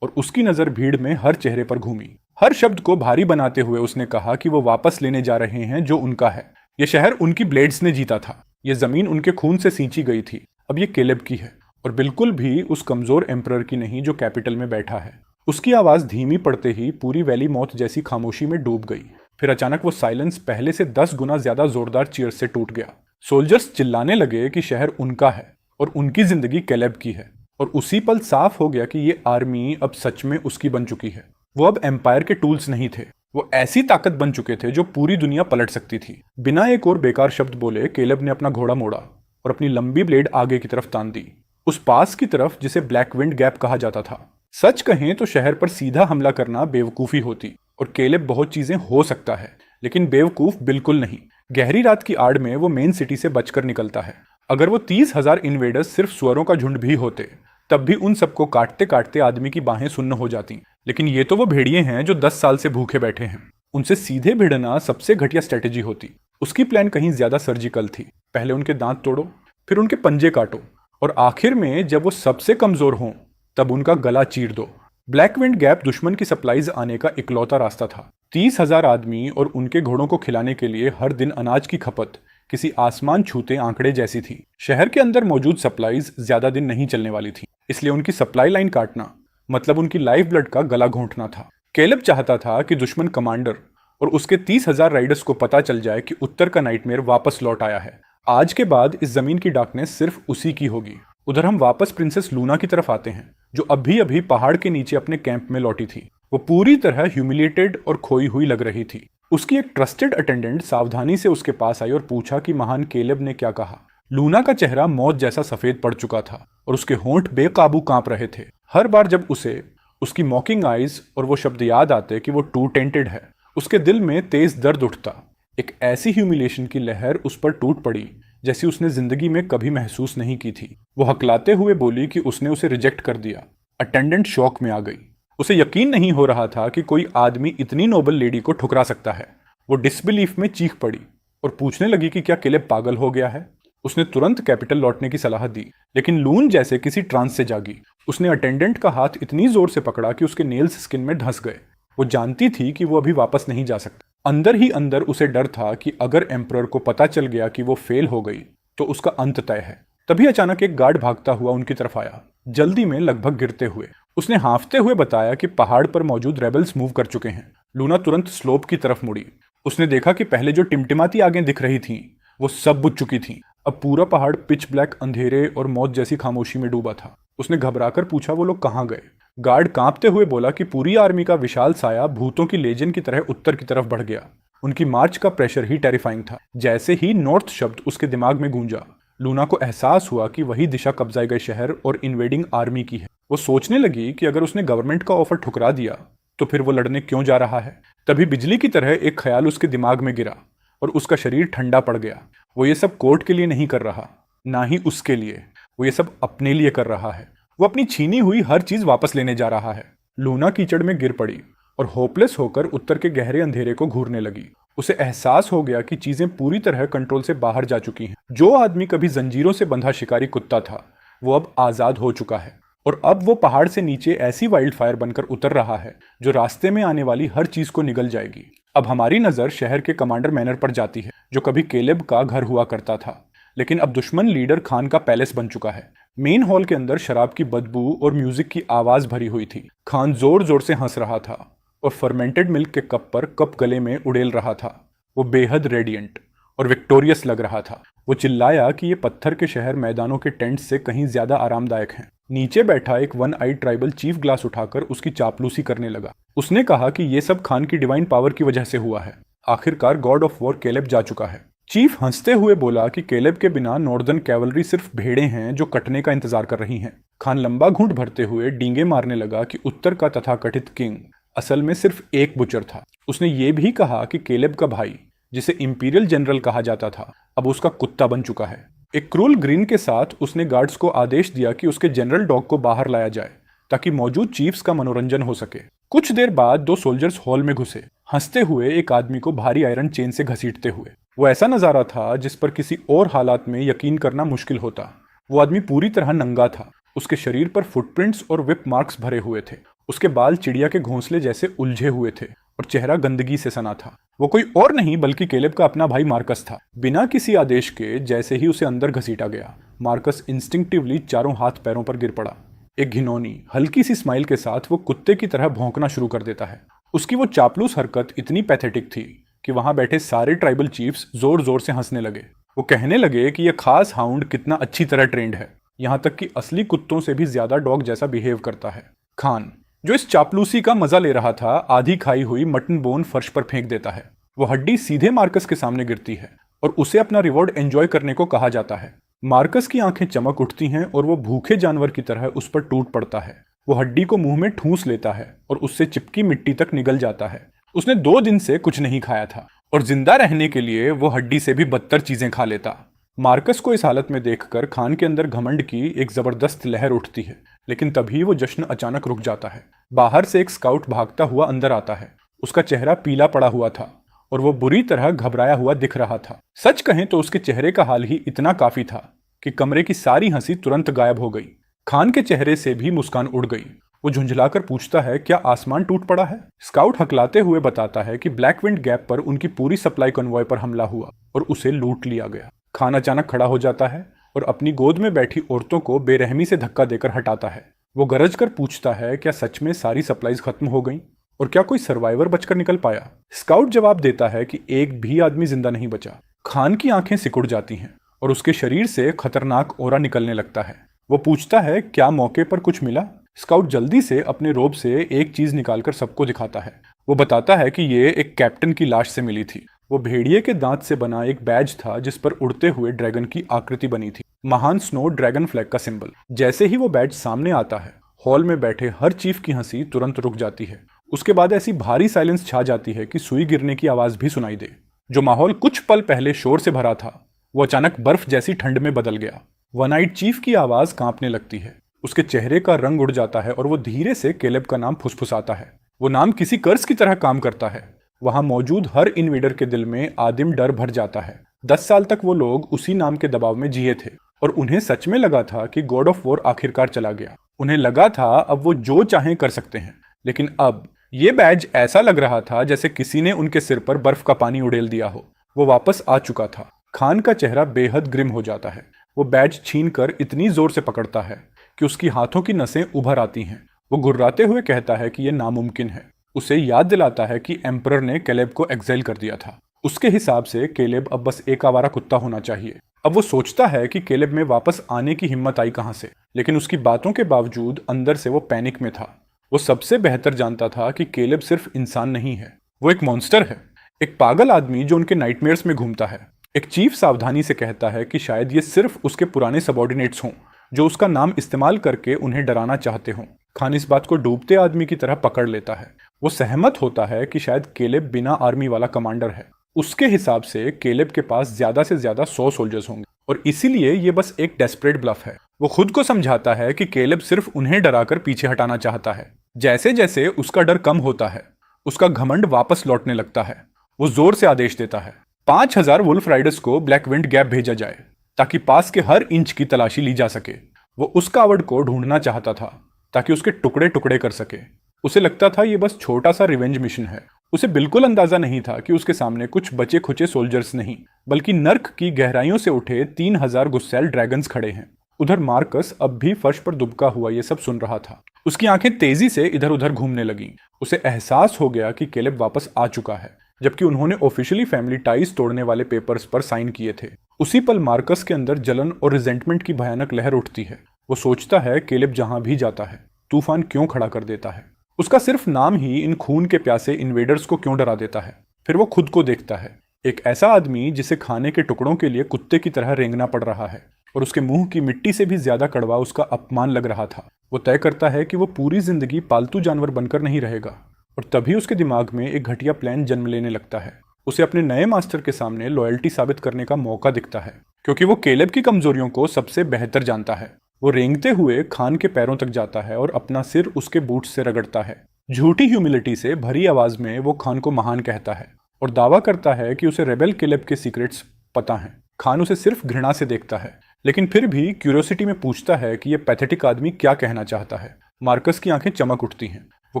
और उसकी नजर भीड़ में हर चेहरे पर घूमी। हर शब्द को भारी बनाते हुए उसने कहा कि वो वापस लेने जा रहे हैं जो उनका है। ये शहर उनकी ब्लेड्स ने जीता था, ये जमीन उनके खून से सींची गई थी, अब ये केलेब की है, और बिल्कुल भी उस कमजोर एम्परर की नहीं जो कैपिटल में बैठा है। उसकी आवाज धीमी पड़ते ही पूरी वैली मौत जैसी खामोशी में डूब गई। फिर अचानक वो साइलेंस पहले से 10 गुना ज्यादा जोरदार चीयर्स से टूट गया। सोल्जर्स चिल्लाने लगे कि शहर उनका है और उनकी जिंदगी केलेब की है, और उसी पल साफ हो गया कि ये आर्मी अब सच में उसकी बन चुकी है। वो अब एम्पायर के टूल्स नहीं थे, वो ऐसी ताकत बन चुके थे जो पूरी दुनिया पलट सकती थी। बिना एक और बेकार शब्द बोले केलेब ने अपना घोड़ा मोड़ा और अपनी लंबी ब्लेड आगे की तरफ तान दी, उस पास की तरफ जिसे ब्लैक विंड गैप कहा जाता था। सच कहें तो शहर पर सीधा हमला करना बेवकूफी होती, और केलेब बहुत चीजें हो सकता है लेकिन बेवकूफ बिल्कुल नहीं। गहरी रात की आड़ में वो मेन सिटी से बचकर निकलता है। अगर वो 30,000 इन्वेडर्स सिर्फ सुअरों का झुंड भी होते तब भी उन सबको काटते काटते आदमी की बाहें सुन्न हो जाती। लेकिन ये तो वो भेड़िए हैं जो 10 साल से भूखे बैठे हैं। उनसे सीधे भिड़ना सबसे घटिया स्ट्रेटेजी होती। उसकी प्लान कहीं ज्यादा सर्जिकल थी। पहले उनके दांत तोड़ो, फिर उनके पंजे काटो, और आखिर में जब वो सबसे कमजोर हों तब उनका गला चीर दो। ब्लैक विंड गैप दुश्मन की सप्लाईज आने का इकलौता रास्ता था। 30,000 आदमी और उनके घोड़ों को खिलाने के लिए हर दिन अनाज की खपत किसी आसमान छूते आंकड़े जैसी थी। शहर के अंदर मौजूद सप्लाईज ज्यादा दिन नहीं चलने वाली थी, इसलिए उनकी सप्लाई लाइन काटना मतलब उनकी लाइफ ब्लड का गला घोंटना था। केलेब चाहता था कि दुश्मन कमांडर और उसके 30,000 राइडर्स को पता चल जाए कि उत्तर का नाइटमेयर वापस लौट आया है। आज के बाद इस जमीन की डार्कनेस सिर्फ उसी की होगी। उधर हम वापस प्रिंसेस लूना की तरफ आते हैं, जो अभी अभी पहाड़ के नीचे अपने कैंप में लौटी थी। वो पूरी तरह ह्यूमिलिएटेड और खोई हुई लग रही थी। उसकी एक ट्रस्टेड अटेंडेंट सावधानी से उसके पास आई और पूछा कि महान केलेब ने क्या कहा। लूना का चेहरा मौत जैसा सफेद पड़ चुका था और उसके होंठ बेकाबू कांप रहे थे। हर बार जब उसे उसकी मॉकिंग आइज और वो शब्द याद आते कि वो टू टेंटेड है, उसके दिल में तेज दर्द उठता। एक ऐसी ह्यूमिलिएशन की लहर उस पर टूट पड़ी जैसी उसने जिंदगी में कभी महसूस नहीं की थी। वो हकलाते हुए बोली कि उसने उसे रिजेक्ट कर दिया। अटेंडेंट शॉक में आ गई। उसे यकीन नहीं हो रहा था कि कोई आदमी इतनी नोबल लेडी को ठुकरा सकता है। वो डिसबिलीफ में चीख पड़ी और पूछने लगी कि क्या केलेब पागल हो गया है। उसने तुरंत कैपिटल लौटने की सलाह दी, लेकिन लून जैसे किसी ट्रांस से जागी। उसने अटेंडेंट का हाथ इतनी जोर से पकड़ा कि उसके नेल्स स्किन में धंस गए। वो जानती थी कि वो अभी वापस नहीं जा सकती। अंदर ही अंदर उसे डर था कि अगर एम्परर को पता चल गया कि वो फेल हो गई तो उसका अंत तय है। तभी अचानक एक गार्ड भागता हुआ उनकी तरफ आया, जल्दी में लगभग गिरते हुए। उसने हांफते हुए बताया कि पहाड़ पर मौजूद रेबल्स मूव कर चुके हैं। लूना तुरंत स्लोप की तरफ मुड़ी। उसने देखा कि पहले जो टिमटिमाती आगें दिख रही थीं, वो सब बुझ चुकी थीं। अब पूरा पहाड़ पिच ब्लैक अंधेरे और मौत जैसी खामोशी में डूबा था। उसने घबराकर पूछा वो लोग कहाँ गए। गार्ड कांपते हुए बोला कि पूरी आर्मी का विशाल साया भूतों की लेजन की तरह उत्तर की तरफ बढ़ गया। उनकी मार्च का प्रेशर ही टेरिफाइंग था। जैसे ही नॉर्थ शब्द उसके दिमाग में गूंजा, लूना को एहसास हुआ कि वही दिशा कब्जाए गए शहर और इन्वेडिंग आर्मी की है। वो सोचने लगी कि अगर उसने गवर्नमेंट का ऑफर ठुकरा दिया तो फिर वो लड़ने क्यों जा रहा है। तभी बिजली की तरह एक ख्याल उसके दिमाग में गिरा और उसका शरीर ठंडा पड़ गया। वो ये सब कोर्ट के लिए नहीं कर रहा, ना ही उसके लिए, वो ये सब अपने लिए कर रहा है। वो अपनी छीनी हुई हर चीज वापस लेने जा रहा है। लूना कीचड़ में गिर पड़ी और होपलेस होकर उत्तर के गहरे अंधेरे को घूरने लगी। उसे एहसास हो गया कि चीजें पूरी तरह कंट्रोल से बाहर जा चुकी हैं। जो आदमी कभी जंजीरों से बंधा शिकारी कुत्ता था, वो अब आजाद हो चुका है और अब वो पहाड़ से नीचे ऐसी वाइल्ड फायर बनकर उतर रहा है जो रास्ते में आने वाली हर चीज को निगल जाएगी। अब हमारी नजर शहर के कमांडर मैनर पर जाती है, जो कभी केलेब का घर हुआ करता था, लेकिन अब दुश्मन लीडर खान का पैलेस बन चुका है। मेन हॉल के अंदर शराब की बदबू और म्यूजिक की आवाज भरी हुई थी। खान जोर जोर से हंस रहा था और फर्मेंटेड मिल्क के कप पर कप गले में उड़ेल रहा था। वो बेहद रेडिएंट और विक्टोरियस लग रहा था। वो चिल्लाया कि ये पत्थर के शहर मैदानों के टेंट से कहीं ज्यादा आरामदायक हैं। नीचे बैठा एक वन आई ट्राइबल चीफ ग्लास उठाकर उसकी चापलूसी करने लगा। उसने कहा कि ये सब खान की डिवाइन पावर की वजह से हुआ है। आखिरकार गॉड ऑफ वॉर केलेब जा चुका है। चीफ हंसते हुए बोला कि केलेब के बिना नॉर्दर्न कैवलरी सिर्फ भेड़े हैं जो कटने का इंतजार कर रही हैं। खान लंबा घूंट भरते हुए डींगे मारने लगा कि उत्तर का तथाकथित किंग असल में सिर्फ एक बुचर था। उसने ये भी कहा कि केलेब का भाई, जिसे इंपीरियल जनरल कहा जाता था, अब उसका कुत्ता बन चुका है। एक क्रूल ग्रीन के साथ उसने गार्ड्स को आदेश दिया कि उसके जनरल डॉग को बाहर लाया जाए ताकि मौजूद चीफ्स का मनोरंजन हो सके। कुछ देर बाद 2 सोल्जर्स हॉल में घुसे, हंसते हुए एक आदमी को भारी आयरन चेन से घसीटते हुए। वो ऐसा नजारा था जिस पर किसी और हालात में यकीन करना मुश्किल होता। वो आदमी पूरी तरह नंगा था। उसके शरीर पर फुटप्रिंट्स और विप मार्क्स भरे हुए थे। उसके बाल चिड़िया के घोंसले जैसे उलझे हुए थे और चेहरा गंदगी से सना था। वो कोई और नहीं बल्कि केलेब का अपना भाई मार्कस था। बिना किसी आदेश के जैसे ही उसे अंदर घसीटा गया, मार्कस इंस्टिंक्टिवली चारों हाथ पैरों पर गिर पड़ा। एक घिनौनी हल्की सी स्माइल के साथ वो कुत्ते की तरह भौंकना शुरू कर देता है। उसकी वो चापलूस हरकत इतनी पैथेटिक थी कि वहां बैठे सारे ट्राइबल चीफ्स जोर जोर से हंसने लगे। वो कहने लगे कि यह खास हाउंड कितना अच्छी तरह ट्रेंड है, यहाँ तक कि असली कुत्तों से भी ज्यादा डॉग जैसा बिहेव करता है। खान, जो इस चापलूसी का मजा ले रहा था, आधी खाई हुई मटन बोन फर्श पर फेंक देता है। वो हड्डी सीधे मार्कस के सामने गिरती है और उसे अपना रिवॉर्ड एंजॉय करने को कहा जाता है। मार्कस की आंखें चमक उठती हैं और वो भूखे जानवर की तरह उस पर टूट पड़ता है। वो हड्डी को मुंह में ठूंस लेता है और उससे चिपकी मिट्टी तक निगल जाता है। उसने 2 दिन से कुछ नहीं खाया था और जिंदा रहने के लिए वो हड्डी से भी बदतर चीजें खा लेता। मार्कस को इस हालत में देखकर खान के अंदर घमंड की एक जबरदस्त लहर उठती है, लेकिन तभी वो जश्न अचानक रुक जाता है। बाहर से एक स्काउट भागता हुआ अंदर आता है। उसका चेहरा पीला पड़ा हुआ था और वो बुरी तरह घबराया हुआ दिख रहा था। सच कहें तो उसके चेहरे का हाल ही इतना काफी था कि कमरे की सारी हंसी तुरंत गायब हो गई। खान के चेहरे से भी मुस्कान उड़ गई। वो झुंझलाकर पूछता है, क्या आसमान टूट पड़ा है? स्काउट हकलाते हुए बताता है कि ब्लैक विंड गैप पर उनकी पूरी सप्लाई कन्वॉय पर हमला हुआ और उसे लूट लिया गया। खान अचानक खड़ा हो जाता है और अपनी गोद में बैठी औरतों को बेरहमी से धक्का देकर हटाता है। वो गरज कर पूछता है, क्या सच में सारी सप्लाईज खत्म हो गई और क्या कोई सर्वाइवर बचकर निकल पाया? स्काउट जवाब देता है कि एक भी आदमी जिंदा नहीं बचा। खान की आंखें सिकुड़ जाती हैं और उसके शरीर से खतरनाक ओरा निकलने लगता है। वो पूछता है, क्या मौके पर कुछ मिला? स्काउट जल्दी से अपने रोब से एक चीज निकालकर सबको दिखाता है। वो बताता है कि ये एक कैप्टन की लाश से मिली थी। वो भेड़िए के दांत से बना एक बैज था जिस पर उड़ते हुए ड्रैगन की आकृति बनी थी, महान स्नो ड्रैगन फ्लैग का सिंबल। जैसे ही वो बैज सामने आता है, हॉल में बैठे हर चीफ की हंसी तुरंत रुक जाती है। उसके बाद ऐसी भारी साइलेंस छा जाती है कि सुई गिरने की आवाज भी सुनाई दे। जो माहौल कुछ पल पहले शोर से भरा था, वो अचानक बर्फ जैसी ठंड में बदल गया। वन नाइट चीफ की आवाज कांपने लगती है। उसके चेहरे का रंग उड़ जाता है और वो धीरे से केलेब का नाम फुसफुसाता है। वो नाम किसी कर्ज की तरह काम करता है। वहां मौजूद हर इन्वेडर के दिल में आदिम डर भर जाता है। 10 साल तक वो लोग उसी नाम के दबाव में जिए थे और उन्हें सच में लगा था कि गॉड ऑफ वॉर आखिरकार चला गया। उन्हें लगा था अब वो जो चाहें कर सकते हैं, लेकिन अब ये बैज ऐसा लग रहा था जैसे किसी ने उनके सिर पर बर्फ का पानी उड़ेल दिया हो। वो वापस आ चुका था। खान का चेहरा बेहद ग्रिम हो जाता है। वो बैज छीनकर इतनी जोर से पकड़ता है कि उसकी हाथों की नसें उभर आती हैं। वो गुर्राते हुए कहता है कि यह नामुमकिन है। उसे याद दिलाता है कि एम्परर ने केलेब को एक्साइल कर दिया था। उसके हिसाब से केलेब अब बस एक आवारा कुत्ता होना चाहिए। अब वो सोचता है कि केलेब में वापस आने की हिम्मत आई कहां से, लेकिन उसकी बातों के बावजूद अंदर से वो पैनिक में था। वो सबसे बेहतर जानता था कि केलेब सिर्फ इंसान नहीं है, वो एक मॉन्स्टर है। एक पागल आदमी जो उनके नाइटमेयर्स में घूमता है। एक चीफ सावधानी से कहता है कि शायद ये सिर्फ उसके पुराने सबॉर्डिनेट्स हों जो उसका नाम इस्तेमाल करके उन्हें डराना चाहते हों। खान इस बात को डूबते आदमी की तरह पकड़ लेता है। वो सहमत होता है कि शायद केलेब बिना आर्मी वाला कमांडर है। उसके हिसाब से केलेब के पास ज्यादा से ज्यादा 100 सोल्जर्स होंगे और इसीलिए ये बस एक डेस्परेट ब्लफ है। वो खुद को समझाता है कि केलेब सिर्फ उन्हें डराकर पीछे हटाना चाहता है। जैसे जैसे उसका डर कम होता है, उसका घमंड वापस लौटने लगता है। वो जोर से आदेश देता है 5000 वुल्फ राइडर्स को ब्लैक विंड गैप भेजा जाए ताकि पास के हर इंच की तलाशी ली जा सके। वो उस कावड़ को ढूंढना चाहता था ताकि उसके टुकड़े टुकड़े कर सके। उसे लगता था ये बस छोटा सा रिवेंज मिशन है। उसे बिल्कुल अंदाजा नहीं था कि उसके सामने कुछ बचे खुचे सोल्जर्स नहीं बल्कि नर्क की गहराइयों से उठे 3000 गुस्सैल ड्रैगन्स खड़े हैं। उधर मार्कस अब भी फर्श पर दुबका हुआ ये सब सुन रहा था। उसकी आंखें तेजी से इधर उधर घूमने लगीं। उसे एहसास हो गया कि केलेब वापस आ चुका है, जबकि उन्होंने ऑफिशियली फैमिली टाइज तोड़ने वाले पेपर्स पर साइन किए थे। उसी पल मार्कस के अंदर जलन और रिजेंटमेंट की भयानक लहर उठती है। वो सोचता है केलेब जहां भी जाता है तूफान क्यों खड़ा कर देता है। उसका सिर्फ नाम ही इन खून के प्यासे इन्वेडर्स को क्यों डरा देता है। फिर वो खुद को देखता है, एक ऐसा आदमी जिसे खाने के टुकड़ों के लिए कुत्ते की तरह रेंगना पड़ रहा है और उसके मुंह की मिट्टी से भी ज्यादा कड़वा उसका अपमान लग रहा था। वो तय करता है कि वो पूरी जिंदगी पालतू जानवर बनकर नहीं रहेगा और तभी उसके दिमाग में एक घटिया प्लान जन्म लेने लगता है। उसे अपने नए मास्टर के सामने लॉयल्टी साबित करने का मौका दिखता है क्योंकि वो केलेब की कमजोरियों को सबसे बेहतर जानता है। वो रेंगते हुए खान के पैरों तक जाता है और अपना सिर उसके बूट से रगड़ता है। झूठी ह्यूमिलिटी से भरी आवाज में वो खान को महान कहता है और दावा करता है कि उसे रेबेल केलेब के सीक्रेट्स पता हैं। खान उसे सिर्फ घृणा से देखता है लेकिन फिर भी क्यूरियोसिटी में पूछता है कि यह पैथेटिक आदमी क्या कहना चाहता है। मार्कस की आंखें चमक उठती हैं। वो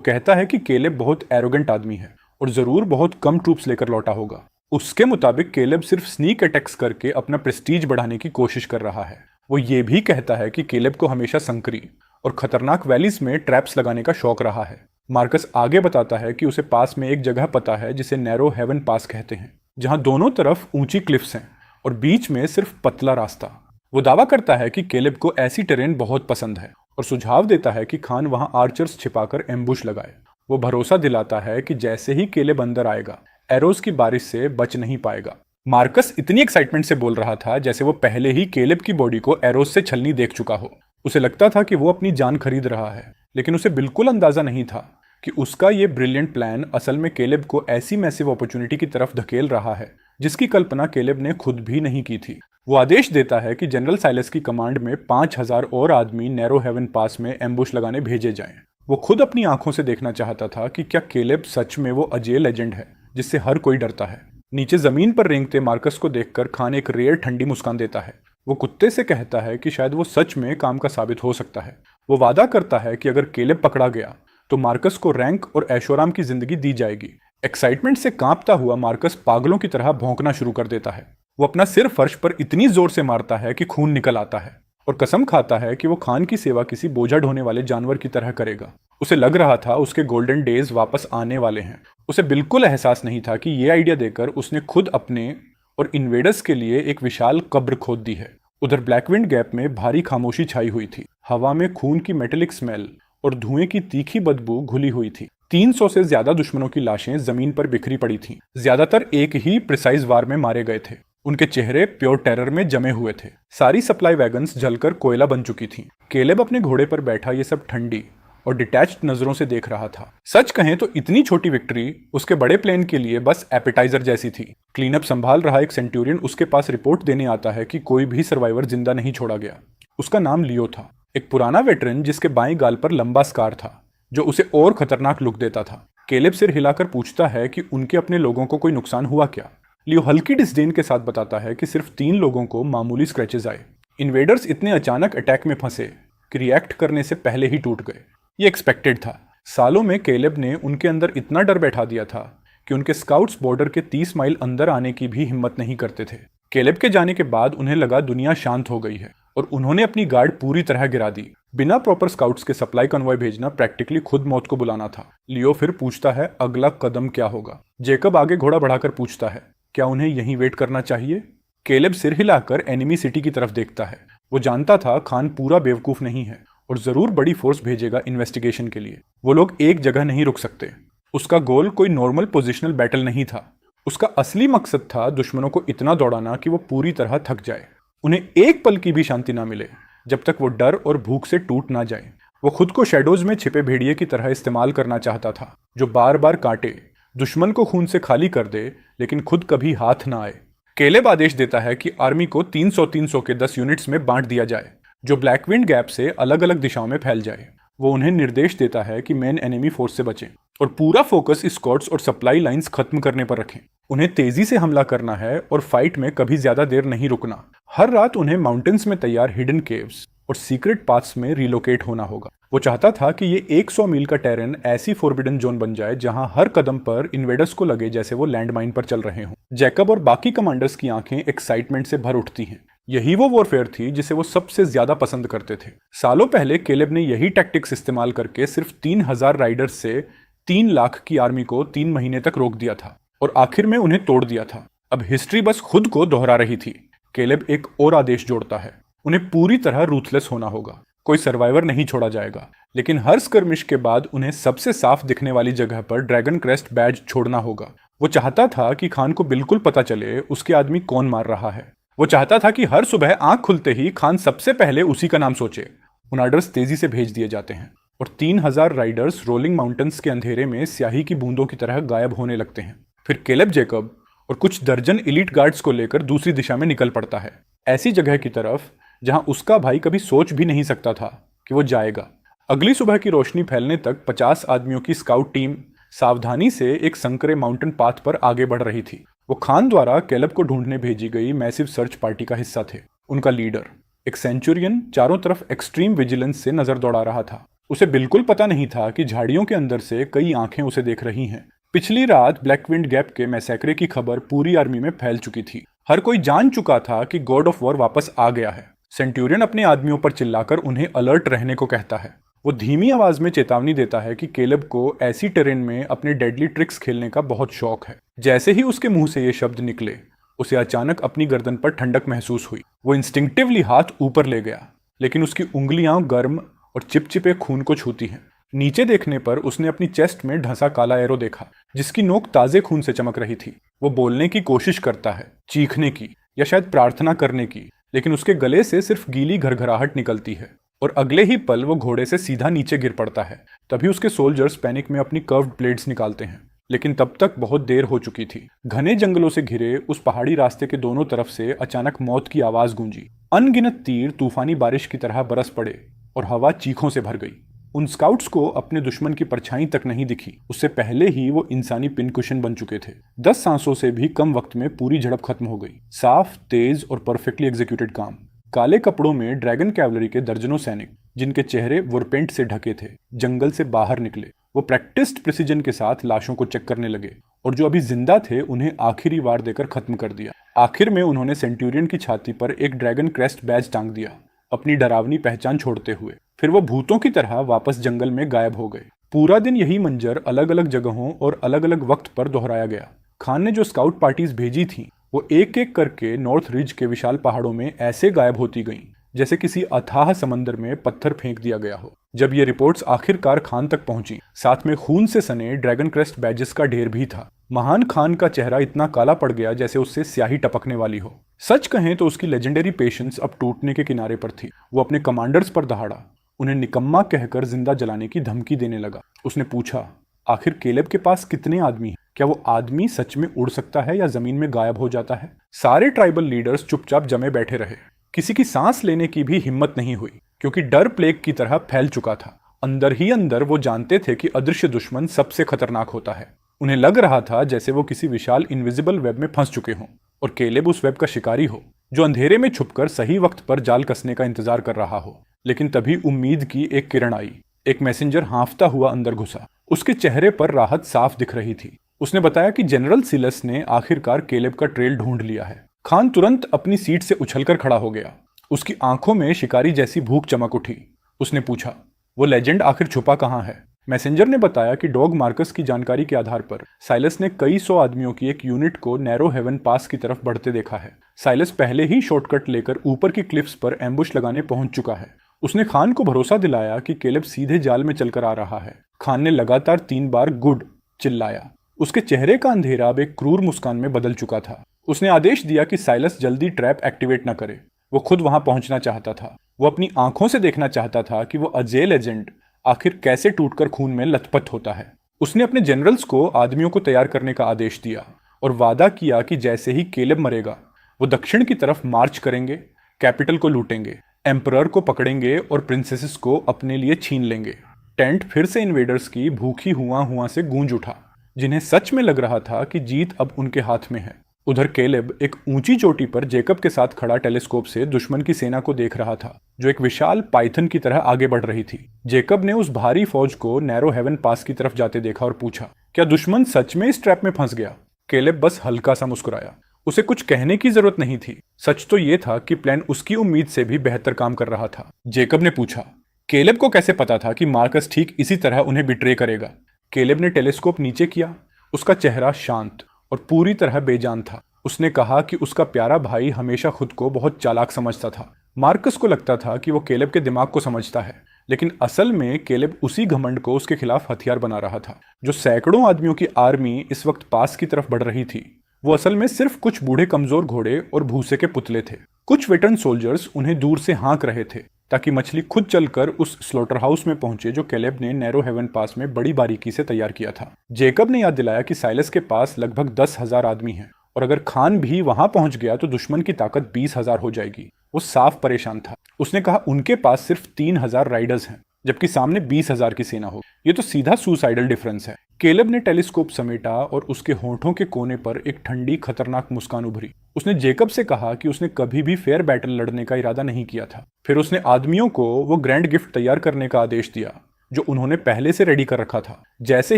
कहता है कि केलेब बहुत एरोगेंट आदमी है और जरूर बहुत कम ट्रूप्स लेकर लौटा होगा। उसके मुताबिक केलेब सिर्फ स्नीक अटैक्स करके अपना प्रेस्टीज बढ़ाने की कोशिश कर रहा है। वो ये भी कहता है कि केलेब को हमेशा संकरी और खतरनाक वैलीज में ट्रैप्स लगाने का शौक रहा है। मार्कस आगे बताता है कि उसे पास में एक जगह पता है जिसे नैरो हेवन पास कहते हैं, जहां दोनों तरफ ऊंची क्लिफ्स हैं और बीच में सिर्फ पतला रास्ता। वो दावा करता है कि केलेब को ऐसी टेरेन बहुत पसंद है और सुझाव देता है कि खान वहां आर्चर्स छिपाकर एम्बुश लगाए। वो भरोसा दिलाता है कि जैसे ही केलेब अंदर आएगा एरोज की बारिश से बच नहीं पाएगा। मार्कस इतनी एक्साइटमेंट से बोल रहा था जैसे वो पहले ही केलेब की बॉडी को एरोज से छलनी देख चुका हो। उसे लगता था कि वो अपनी जान खरीद रहा है, लेकिन उसे बिल्कुल अंदाजा नहीं था कि उसका ये ब्रिलियंट प्लान असल में केलेब को ऐसी मैसिव अपॉर्चुनिटी की तरफ धकेल रहा है जिसकी कल्पना केलेब ने खुद भी नहीं की थी। वो आदेश देता है कि जनरल साइलस की कमांड में 5000 और आदमी नैरो हेवन पास में एम्बुश लगाने भेजे जाएं। वो खुद अपनी आंखों से देखना चाहता था कि क्या केलेब सच में वो अजय लेजेंड है जिससे हर कोई डरता है। नीचे जमीन पर रेंगते मार्कस को देखकर खान एक रेयर ठंडी मुस्कान देता है। वो कुत्ते से कहता है कि शायद वो सच में काम का साबित हो सकता है। वो वादा करता है कि अगर केलेब पकड़ा गया तो मार्कस को रैंक और ऐशोराम की जिंदगी दी जाएगी। एक्साइटमेंट से कांपता हुआ मार्कस पागलों की तरह भौंकना शुरू कर देता है। वो अपना सिर फर्श पर इतनी जोर से मारता है कि खून निकल आता है और कसम खाता है कि वो खान की सेवा किसी बोझा ढोने वाले जानवर की तरह करेगा। उसे लग रहा था उसके गोल्डन डेज वापस आने वाले हैं। उसे बिल्कुल एहसास नहीं था कि ये आइडिया देकर उसने खुद अपने और इन्वेडर्स के लिए एक विशाल कब्र खोद दी है। उधर ब्लैकविंड गैप में भारी खामोशी छाई हुई थी। हवा में खून की मेटेलिक स्मेल और धुएं की तीखी बदबू घुली हुई थी। 300 से ज्यादा दुश्मनों की लाशें जमीन पर बिखरी पड़ी थीं। ज्यादातर एक ही प्रिसाइज वार में मारे गए थे। उनके चेहरे प्योर टेरर में जमे हुए थे। सारी सप्लाई वैगन्स जलकर कोयला बन चुकी थीं। केलेब अपने घोड़े पर बैठा ये सब ठंडी और डिटैच्ड नजरों से देख रहा था। सच कहें तो इतनी छोटी विक्ट्री उसके बड़े प्लान के लिए बस एपेटाइजर जैसी थी। क्लीनअप संभाल रहा एक सेंट्यूरियन उसके पास रिपोर्ट देने आता है कि कोई भी सर्वाइवर जिंदा नहीं छोड़ा गया। उसका नाम लियो था, एक पुराना वेटरन जिसके बाएं गाल पर लंबा स्कार था जो उसे और खतरनाक लुक देता था। केलेब सिर हिलाकर पूछता है कि उनके अपने लोगों को कोई नुकसान हुआ क्या। लियो हल्की डिस्डेन के साथ बताता है कि सिर्फ 3 लोगों को मामूली स्क्रैचेस आए। इन्वेडर्स इतने अचानक अटैक में फंसे कि रिएक्ट करने से पहले ही टूट गए। ये एक्सपेक्टेड था। सालों में केलेब ने उनके अंदर इतना डर बैठा दिया था कि उनके स्काउट्स बॉर्डर के 30 माइल अंदर आने की भी हिम्मत नहीं करते थे। केलेब के जाने के बाद उन्हें लगा दुनिया शांत हो गई है और उन्होंने अपनी गार्ड पूरी तरह गिरा दी। बिना प्रॉपर स्काउट्स के सप्लाई कन्वॉय भेजना प्रैक्टिकली खुद मौत को बुलाना था। लियो फिर पूछता है अगला कदम क्या होगा। जेकब आगे घोड़ा बढ़ाकर पूछता है क्या उन्हें यहीं वेट करना चाहिए। केलेब सिर हिलाकर एनिमी सिटी की तरफ देखता है। वो जानता था खान पूरा बेवकूफ नहीं है और जरूर बड़ी फोर्स भेजेगा इन्वेस्टिगेशन के लिए। वो लोग एक जगह नहीं रुक सकते। उसका गोल कोई नॉर्मल पोजिशनल बैटल नहीं था। उसका असली मकसद था दुश्मनों को इतना दौड़ाना कि वो पूरी तरह थक जाए, उन्हें एक पल की भी शांति ना मिले जब तक वो डर और भूख से टूट ना जाए। वो खुद को शैडोज में छिपे भेड़िए की तरह इस्तेमाल करना चाहता था, जो बार बार काटे, दुश्मन को खून से खाली कर दे, लेकिन खुद कभी हाथ ना आए। केलेब आदेश देता है कि आर्मी को 300-300 के 10 यूनिट्स में बांट दिया जाए, जो ब्लैकविंड गैप से अलग अलग दिशाओं में फैल जाए। वो उन्हें निर्देश देता है कि मेन एनिमी फोर्स से बचें और पूरा फोकस स्क्वाड्स और सप्लाई लाइंस खत्म करने पर रखें। उन्हें तेजी से हमला करना है और फाइट में कभी ज्यादा देर नहीं रुकना। हर रात उन्हें माउंटेन्स में तैयार हिडन केव्स और सीक्रेट पाथ्स में रिलोकेट होना होगा। वो चाहता था कि ये 100 मील का टेरेन ऐसी फोरबिडन जोन बन जाए जहां हर कदम पर इन्वेडर्स को लगे जैसे वो लैंडमाइन पर चल रहे हों। जैकब और बाकी कमांडर्स की आंखें एक्साइटमेंट से भर उठती हैं। यही वो वॉरफेयर थी जिसे वो सबसे ज्यादा पसंद करते थे। सालों पहले केलेब ने यही टैक्टिक्स इस्तेमाल करके सिर्फ 3000 राइडर्स से 3 लाख की आर्मी को 3 महीने तक रोक दिया था और आखिर में उन्हें तोड़ दिया था। अब हिस्ट्री बस खुद को दोहरा रही थी। केलेब एक और आदेश जोड़ता है, उन्हें पूरी तरह रूथलेस होना होगा। कोई सर्वाइवर नहीं छोड़ा जाएगा, लेकिन हर स्कर्मिश के बाद उन्हें सबसे साफ दिखने वाली जगह पर ड्रैगन क्रेस्ट बैज छोड़ना होगा। वो चाहता था कि खान को बिल्कुल पता चले उसके आदमी कौन मार रहा है। वो चाहता था कि हर सुबह आंख खुलते ही खान सबसे पहले उसी का नाम सोचे। उन ऑर्डर्स तेजी से भेज दिए जाते हैं और 3000 राइडर्स रोलिंग माउंटेन्स के अंधेरे में स्याही की बूंदों की तरह गायब होने लगते हैं। फिर केलेब जैकब और कुछ दर्जन एलीट गार्ड्स को लेकर दूसरी दिशा में निकल पड़ता है, ऐसी जगह की तरफ जहां उसका भाई कभी सोच भी नहीं सकता था कि वो जाएगा। अगली सुबह की रोशनी फैलने तक 50 आदमियों की स्काउट टीम सावधानी से एक संकरे माउंटेन पाथ पर आगे बढ़ रही थी। वो खान द्वारा केलेब को ढूंढने भेजी गई मैसिव सर्च पार्टी का हिस्सा थे। उनका लीडर, एक सेंचुरियन, चारों तरफ एक्सट्रीम विजिलेंस से नजर दौड़ा रहा था। उसे बिल्कुल पता नहीं था कि झाड़ियों के अंदर से कई आंखें उसे देख रही हैं। पिछली रात ब्लैकविंड गैप के मैसेक्रे की खबर पूरी आर्मी में फैल चुकी थी। हर कोई जान चुका था कि गॉड ऑफ वॉर वापस आ गया है। सेंटूरियन अपने आदमियों पर चिल्लाकर उन्हें अलर्ट रहने को कहता है। वो धीमी आवाज में चेतावनी देता है कि केलेब को ऐसी टेरेन में अपने डेडली ट्रिक्स खेलने का बहुत शौक है। जैसे ही उसके मुंह से ये शब्द निकले, उसे अचानक अपनी गर्दन पर ठंडक महसूस हुई। वो इंस्टिंक्टिवली हाथ ऊपर ले गया, लेकिन उसकी उंगलियां गर्म और चिपचिपे खून को छूती हैं। नीचे देखने पर उसने अपनी चेस्ट में ढसा काला एरो देखा, जिसकी नोक ताजे खून से चमक रही थी। वो बोलने की कोशिश करता है, चीखने की या शायद प्रार्थना करने की, लेकिन उसके गले से सिर्फ गीली घरघराहट निकलती है और अगले ही पल वो घोड़े से सीधा नीचे गिर पड़ता है। तभी उसके सोल्जर्स पैनिक में अपनी कर्व्ड ब्लेड्स निकालते हैं, लेकिन तब तक बहुत देर हो चुकी थी। घने जंगलों से घिरे उस पहाड़ी रास्ते के दोनों तरफ से अचानक मौत की आवाज गूंजी। अनगिनत तीर तूफानी बारिश की तरह बरस पड़े और हवा चीखों से भर गई। उन स्काउट्स को अपने दुश्मन की परछाई तक नहीं दिखी। उससे पहले ही वो इंसानी पिनकुशन बन चुके थे। 10 सांसों से भी कम वक्त में पूरी झड़प खत्म हो गई। साफ, तेज और परफेक्टली एग्जीक्यूटेड काम। काले कपड़ों में ड्रैगन कैवलरी के दर्जनों सैनिक, जिनके चेहरे वुरपेंट से ढके थे, जंगल से बाहर निकले। वो प्रैक्टिस्ड प्रिसीजन के साथ लाशों को चेक करने लगे और जो अभी जिंदा थे उन्हें आखिरी वार देकर खत्म कर दिया। आखिर में उन्होंने सेंटूरियन की छाती पर एक ड्रैगन क्रेस्ट बैज टांग दिया, अपनी डरावनी पहचान छोड़ते हुए। फिर वो भूतों की तरह वापस जंगल में गायब हो गए। पूरा दिन यही मंजर अलग अलग जगहों और अलग अलग वक्त पर दोहराया गया। खान ने जो स्काउट पार्टीज भेजी थी, वो एक एक करके नॉर्थ रिज के विशाल पहाड़ों में ऐसे गायब होती गईं जैसे किसी अथाह समंदर में पत्थर फेंक दिया गया हो। जब ये रिपोर्ट्स आखिरकार खान तक पहुंची, साथ में खून से सने ड्रैगन क्रेस्ट बैजेस का ढेर भी था। महान खान का चेहरा इतना काला पड़ गया जैसे उससे स्याही टपकने वाली हो। सच कहें तो उसकी लेजेंडरी पेशेंस अब टूटने के किनारे पर थी। वो अपने कमांडर्स पर दहाड़ा, उन्हें निकम्मा कहकर जिंदा जलाने की धमकी देने लगा। उसने पूछा, आखिर केलेब के पास कितने आदमी हैं? क्या वो आदमी सच में उड़ सकता है या जमीन में गायब हो जाता है? सारे ट्राइबल लीडर्स चुपचाप जमे बैठे रहे। किसी की सांस लेने की भी हिम्मत नहीं हुई, क्योंकि डर प्लेग की तरह फैल चुका था। अंदर ही अंदर वो जानते थे कि अदृश्य दुश्मन सबसे खतरनाक होता है। उन्हें लग रहा था जैसे वो किसी विशाल इनविजिबल वेब में फंस चुके हों और केलेब उस वेब का शिकारी हो, जो अंधेरे में छुपकर सही वक्त पर जाल कसने का इंतजार कर रहा हो। लेकिन तभी उम्मीद की एक किरण आई। एक मैसेंजर हाँफता हुआ अंदर घुसा। उसके चेहरे पर राहत साफ दिख रही थी। उसने बताया कि जनरल सिलस ने आखिरकार केलेब का ट्रेल ढूंढ लिया है। खान तुरंत अपनी सीट से उछलकर खड़ा हो गया। उसकी आंखों में शिकारी जैसी भूख चमक उठी। उसने पूछा, वो लेजेंड आखिर छुपा कहाँ है? मैसेंजर ने बताया कि डॉग मार्कस की जानकारी के आधार पर साइलस ने कई सौ आदमियों की एक यूनिट को नैरो हेवन पास की तरफ बढ़ते देखा है। साइलस पहले ही शॉर्टकट लेकर ऊपर की क्लिफ्स पर एम्बुश लगाने पहुंच चुका है। उसने खान को भरोसा दिलाया कि केलेब सीधे जाल में चलकर आ रहा है। खान ने लगातार 3 बार गुड चिल्लाया, उसके चेहरे का अंधेरा अब एक क्रूर मुस्कान में बदल चुका था। उसने आदेश दिया कि साइलस जल्दी ट्रैप एक्टिवेट न करे। वो खुद वहां पहुंचना चाहता था। वो अपनी आंखों से देखना चाहता था कि वो अजेल एजेंट आखिर कैसे टूटकर खून में लथपथ होता है। उसने अपने जनरल्स को आदमियों को तैयार करने का आदेश दिया और वादा किया कि जैसे ही केलेब मरेगा वो दक्षिण की तरफ मार्च करेंगे, कैपिटल को लूटेंगे, एम्परर को पकड़ेंगे और प्रिंसेसेस को अपने लिए छीन लेंगे। टेंट फिर से इन्वेडर्स की भूखी हुआ से गूंज उठा, जिन्हें सच में लग रहा था कि जीत अब उनके हाथ में है। उधर केलेब एक ऊंची चोटी पर जेकब के साथ खड़ा टेलीस्कोप से दुश्मन की सेना को देख रहा था, जो एक विशाल पाइथन की तरह आगे बढ़ रही थी। जेकब ने उस भारी फौज को नैरो हेवन पास की तरफ जाते देखा और पूछा, क्या दुश्मन सच में इस ट्रैप में फंस गया? केलेब बस हल्का सा मुस्कुराया। उसे कुछ कहने की जरूरत नहीं थी। सच तो यह था कि प्लान उसकी उम्मीद से भी बेहतर काम कर रहा था। जेकब ने पूछा, केलेब को कैसे पता था कि मार्कस ठीक इसी तरह उन्हें बिट्रे करेगा? केलेब ने टेलीस्कोप नीचे किया। उसका चेहरा शांत और पूरी तरह बेजान था। उसने कहा कि उसका प्यारा भाई हमेशा खुद को बहुत चालाक समझता था। मार्कस को लगता था कि वो केलेब के दिमाग को समझता है, लेकिन असल में केलेब उसी घमंड को उसके खिलाफ हथियार बना रहा था। जो सैकड़ों आदमियों की आर्मी इस वक्त पास की तरफ बढ़ रही थी, वो असल में सिर्फ कुछ बूढ़े कमजोर घोड़े और भूसे के पुतले थे। कुछ वेटरन सोल्जर्स उन्हें दूर से हाँक रहे थे ताकि मछली खुद चलकर उस स्लॉटर हाउस में पहुंचे जो केलेब ने नैरो हेवन पास में बड़ी बारीकी से तैयार किया था। जेकब ने याद दिलाया कि साइलस के पास लगभग 10,000 आदमी हैं और अगर खान भी वहां पहुंच गया तो दुश्मन की ताकत 20,000 हो जाएगी। वो साफ परेशान था। उसने कहा, उनके पास सिर्फ 3,000 राइडर्स हैं जबकि सामने 20,000 की सेना हो। ये तो सीधा सुसाइडल डिफरेंस है। केलेब ने टेलीस्कोप समेटा और उसके होंठों के कोने पर एक ठंडी खतरनाक मुस्कान उभरी। उसने जेकब से कहा कि उसने कभी भी फेयर बैटल लड़ने का इरादा नहीं किया था। फिर उसने आदमियों को वो ग्रैंड गिफ्ट तैयार करने का आदेश दिया जो उन्होंने पहले से रेडी कर रखा था। जैसे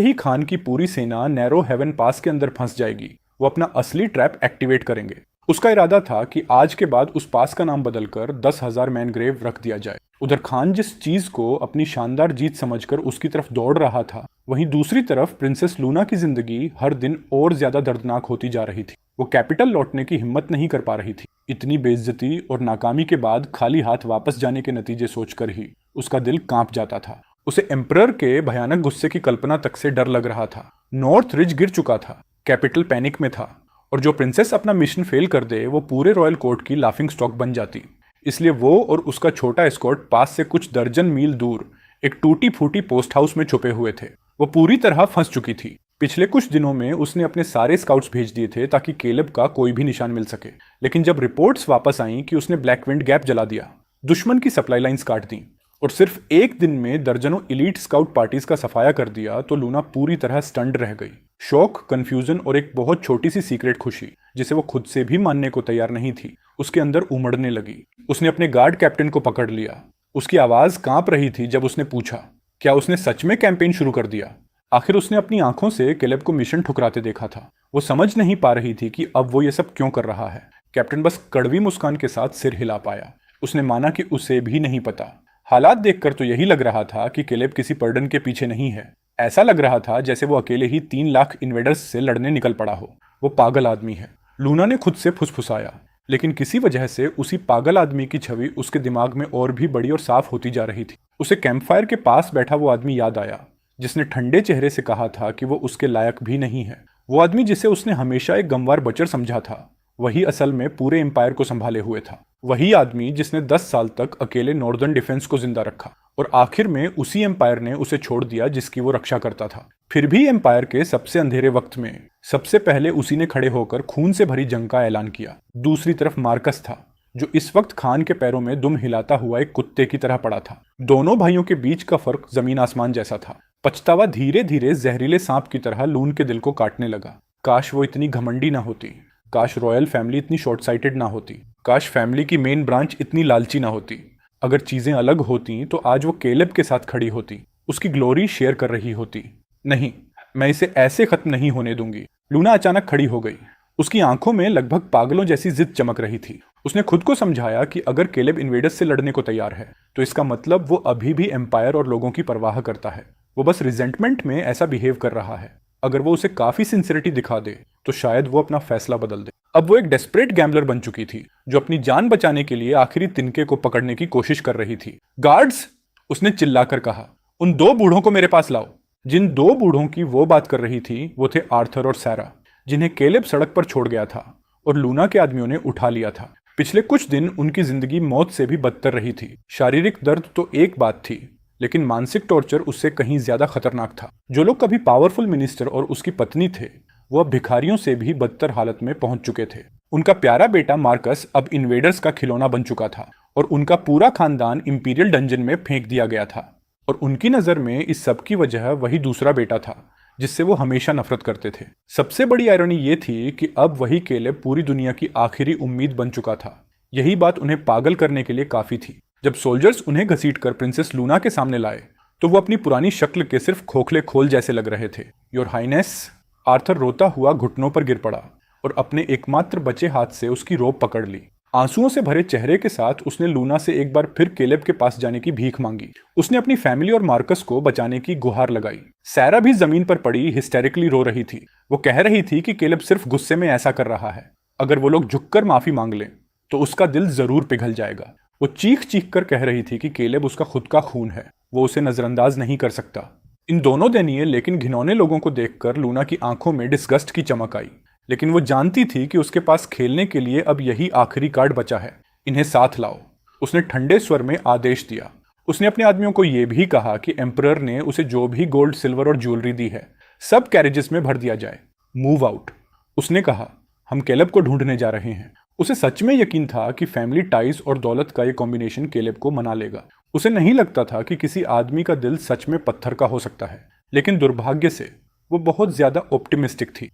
ही खान की पूरी सेना नैरो हेवन पास के अंदर फंस जाएगी, वो अपना असली ट्रैप एक्टिवेट करेंगे। उसका इरादा था कि आज के बाद उस पास का नाम बदलकर 10,000 मैनग्रेव रख दिया जाए। उधर खान जिस चीज को अपनी शानदार जीत समझकर उसकी तरफ दौड़ रहा था, वहीं दूसरी तरफ प्रिंसेस लूना की जिंदगी हर दिन और ज्यादा दर्दनाक होती जा रही थी। वो कैपिटल लौटने की हिम्मत नहीं कर पा रही थी। इतनी बेइज्जती और नाकामी के बाद खाली हाथ वापस जाने के नतीजे सोचकर ही उसका दिल कांप जाता था। उसे एम्परर के भयानक गुस्से की कल्पना तक से डर लग रहा था। नॉर्थ रिज गिर चुका था, कैपिटल पैनिक में था और जो प्रिंसेस अपना मिशन फेल कर दे वो पूरे रॉयल कोर्ट की लाफिंग स्टॉक बन जाती। इसलिए वो और उसका छोटा एस्कॉर्ट पास से कुछ दर्जन मील दूर एक टूटी फूटी पोस्ट हाउस में छुपे हुए थे। वो पूरी तरह फंस चुकी थी। पिछले कुछ दिनों में उसने अपने सारे स्काउट्स भेज दिए थे ताकि केलेब का कोई भी निशान मिल सके, लेकिन जब रिपोर्ट्स वापस आईं कि उसने ब्लैक विंड गैप जला दिया, दुश्मन की सप्लाई लाइंस काट दी और सिर्फ एक दिन में दर्जनों इलीट स्काउट पार्टीज का सफाया कर दिया, तो लूना पूरी तरह स्टंड रह गई। शौक, कंफ्यूजन और एक बहुत छोटी सी सीक्रेट खुशी जिसे वो खुद से भी मानने को तैयार नहीं थी, उसके अंदर उमड़ने लगी। उसने अपने गार्ड कैप्टन को पकड़ लिया। उसकी आवाज कांप रही थी जब उसने पूछा, क्या उसने सच में कैंपेन शुरू कर दिया? आखिर उसने अपनी आंखों से केलेब को मिशन ठुकराते देखा था। वो समझ नहीं पा रही थी कि अब वो ये सब क्यों कर रहा है। कैप्टन बस कड़वी मुस्कान के साथ सिर हिला पाया। उसने माना कि उसे भी नहीं पता। हालात देखकर तो यही लग रहा था कि केलेब किसी पर्डन के पीछे नहीं है। ऐसा लग रहा था जैसे वो अकेले ही 3 लाख इन्वेडर्स से लड़ने निकल पड़ा हो। वो पागल आदमी है, लूना ने खुद से फुसफुसाया, लेकिन किसी वजह से उसी पागल आदमी की छवि उसके दिमाग में और भी बड़ी और साफ होती जा रही थी। उसे कैंपफायर के पास बैठा वो आदमी याद आया जिसने ठंडे चेहरे से कहा था कि वो उसके लायक भी नहीं है। वो आदमी जिसे उसने हमेशा एक गंवार बचर समझा था, वही असल में पूरे एम्पायर को संभाले हुए था। वही आदमी जिसने 10 साल तक अकेले नॉर्दर्न डिफेंस को जिंदा रखा और आखिर में उसी एम्पायर ने उसे छोड़ दिया जिसकी वो रक्षा करता था। फिर भी एम्पायर के सबसे अंधेरे वक्त में सबसे पहले उसी ने खड़े होकर खून से भरी जंग का ऐलान किया। दूसरी तरफ मार्कस था, जो इस वक्त खान के पैरों में दुम हिलाता हुआ एक कुत्ते की तरह पड़ा था। दोनों भाइयों के बीच का फर्क जमीन आसमान जैसा था। पछतावा धीरे धीरे जहरीले सांप की तरह लून के दिल को काटने लगा। काश वो इतनी घमंडी ना होती, काश रॉयल फैमिली इतनी शॉर्ट साइटेड ना होती, काश फैमिली की मेन ब्रांच इतनी लालची ना होती। अगर चीजें अलग होती तो आज वो केलेब के साथ खड़ी होती, उसकी ग्लोरी शेयर कर रही होती। नहीं, मैं इसे ऐसे खत्म नहीं होने दूंगी। लूना अचानक खड़ी हो गई। उसकी आंखों में लगभग पागलों जैसी जिद चमक रही थी। उसने खुद को समझाया कि अगर केलेब इन्वेडर्स से लड़ने को तैयार है तो इसका मतलब वो अभी भी एम्पायर और लोगों की परवाह करता है। वो बस रिजेंटमेंट में ऐसा बिहेव कर रहा है। अगर वो उसे काफी सिंसियरिटी दिखा दे तो शायद वो अपना फैसला बदल दे। अब वो एक डेस्परेट गैम्बलर बन चुकी थी जो अपनी जान बचाने के लिए आखिरी तिनके को पकड़ने की कोशिश कर रही थी। गार्ड्स, उसने चिल्लाकर कहा, उन 2 बूढ़ों को मेरे पास लाओ। जिन दो बूढ़ों की वो बात कर रही थी वो थे आर्थर और सैरा, जिन्हें केलेब सड़क पर छोड़ गया था और लूना के आदमियों ने उठा लिया था। पिछले कुछ दिन उनकी जिंदगी मौत से भी बदतर रही थी। शारीरिक दर्द तो एक बात थी, लेकिन मानसिक टॉर्चर उससे कहीं ज्यादा खतरनाक था। जो लोग कभी पावरफुल मिनिस्टर और उसकी पत्नी थे, वो अब भिखारियों से भी बदतर हालत में पहुंच चुके थे। उनका प्यारा बेटा मार्कस अब इन्वेडर्स का खिलौना बन चुका था और उनका पूरा खानदान इंपीरियल डंजन में फेंक दिया गया था। और उनकी नजर में इस सब की वजह वही दूसरा बेटा था जिससे वो हमेशा नफरत करते थे। सबसे बड़ी आयरनी ये थी कि अब वही केलेब पूरी दुनिया की आखिरी उम्मीद बन चुका था। यही बात उन्हें पागल करने के लिए काफी थी। जब सोल्जर्स उन्हें घसीटकर प्रिंसेस लूना के सामने लाए तो वो अपनी पुरानी शक्ल के सिर्फ खोखले खोल जैसे लग रहे थे। योर हाइनेस, आर्थर रोता हुआ घुटनों पर गिर पड़ा और अपने एकमात्र बचे हाथ से उसकी रोब पकड़ ली। आंसुओं से भरे चेहरे के साथ उसने लूना से एक बार फिर केलेब के पास जाने की भीख मांगी। उसने अपनी फैमिली और मार्कस को बचाने की गुहार लगाई। सैरा भी जमीन पर पड़ी हिस्टेरिकली रो रही थी। वो कह रही थी कि केलेब सिर्फ गुस्से में ऐसा कर रहा है, अगर वो लोग झुककर माफी मांग लें तो उसका दिल जरूर पिघल जाएगा। वो चीख चीख कर कह रही थी कि केलेब उसका खुद का खून है, वो उसे नजरअंदाज नहीं कर सकता। इन दोनों दयनीय लेकिन घिनौने लोगों को देखकर लूना की आंखों में डिस्गस्ट की चमक आई, लेकिन वो जानती थी कि उसके पास खेलने के लिए अब यही आखिरी कार्ड बचा है। इन्हें साथ लाओ, उसने ठंडे स्वर में आदेश दिया। उसने अपने आदमियों को यह भी कहा कि एम्परर ने उसे जो भी गोल्ड, सिल्वर और ज्वेलरी दी है सब कैरेजेस में भर दिया जाए। मूव आउट, उसने कहा। हम केलेब को ढूंढने जा रहे हैं। उसे सच में यकीन था कि फैमिली टाइज और दौलत का ये कॉम्बिनेशन केलेब को मना लेगा। उसे नहीं लगता था कि किसी आदमी का दिल सच में पत्थर का हो सकता है, लेकिन दुर्भाग्य से वो बहुत ज्यादा ऑप्टिमिस्टिक थी।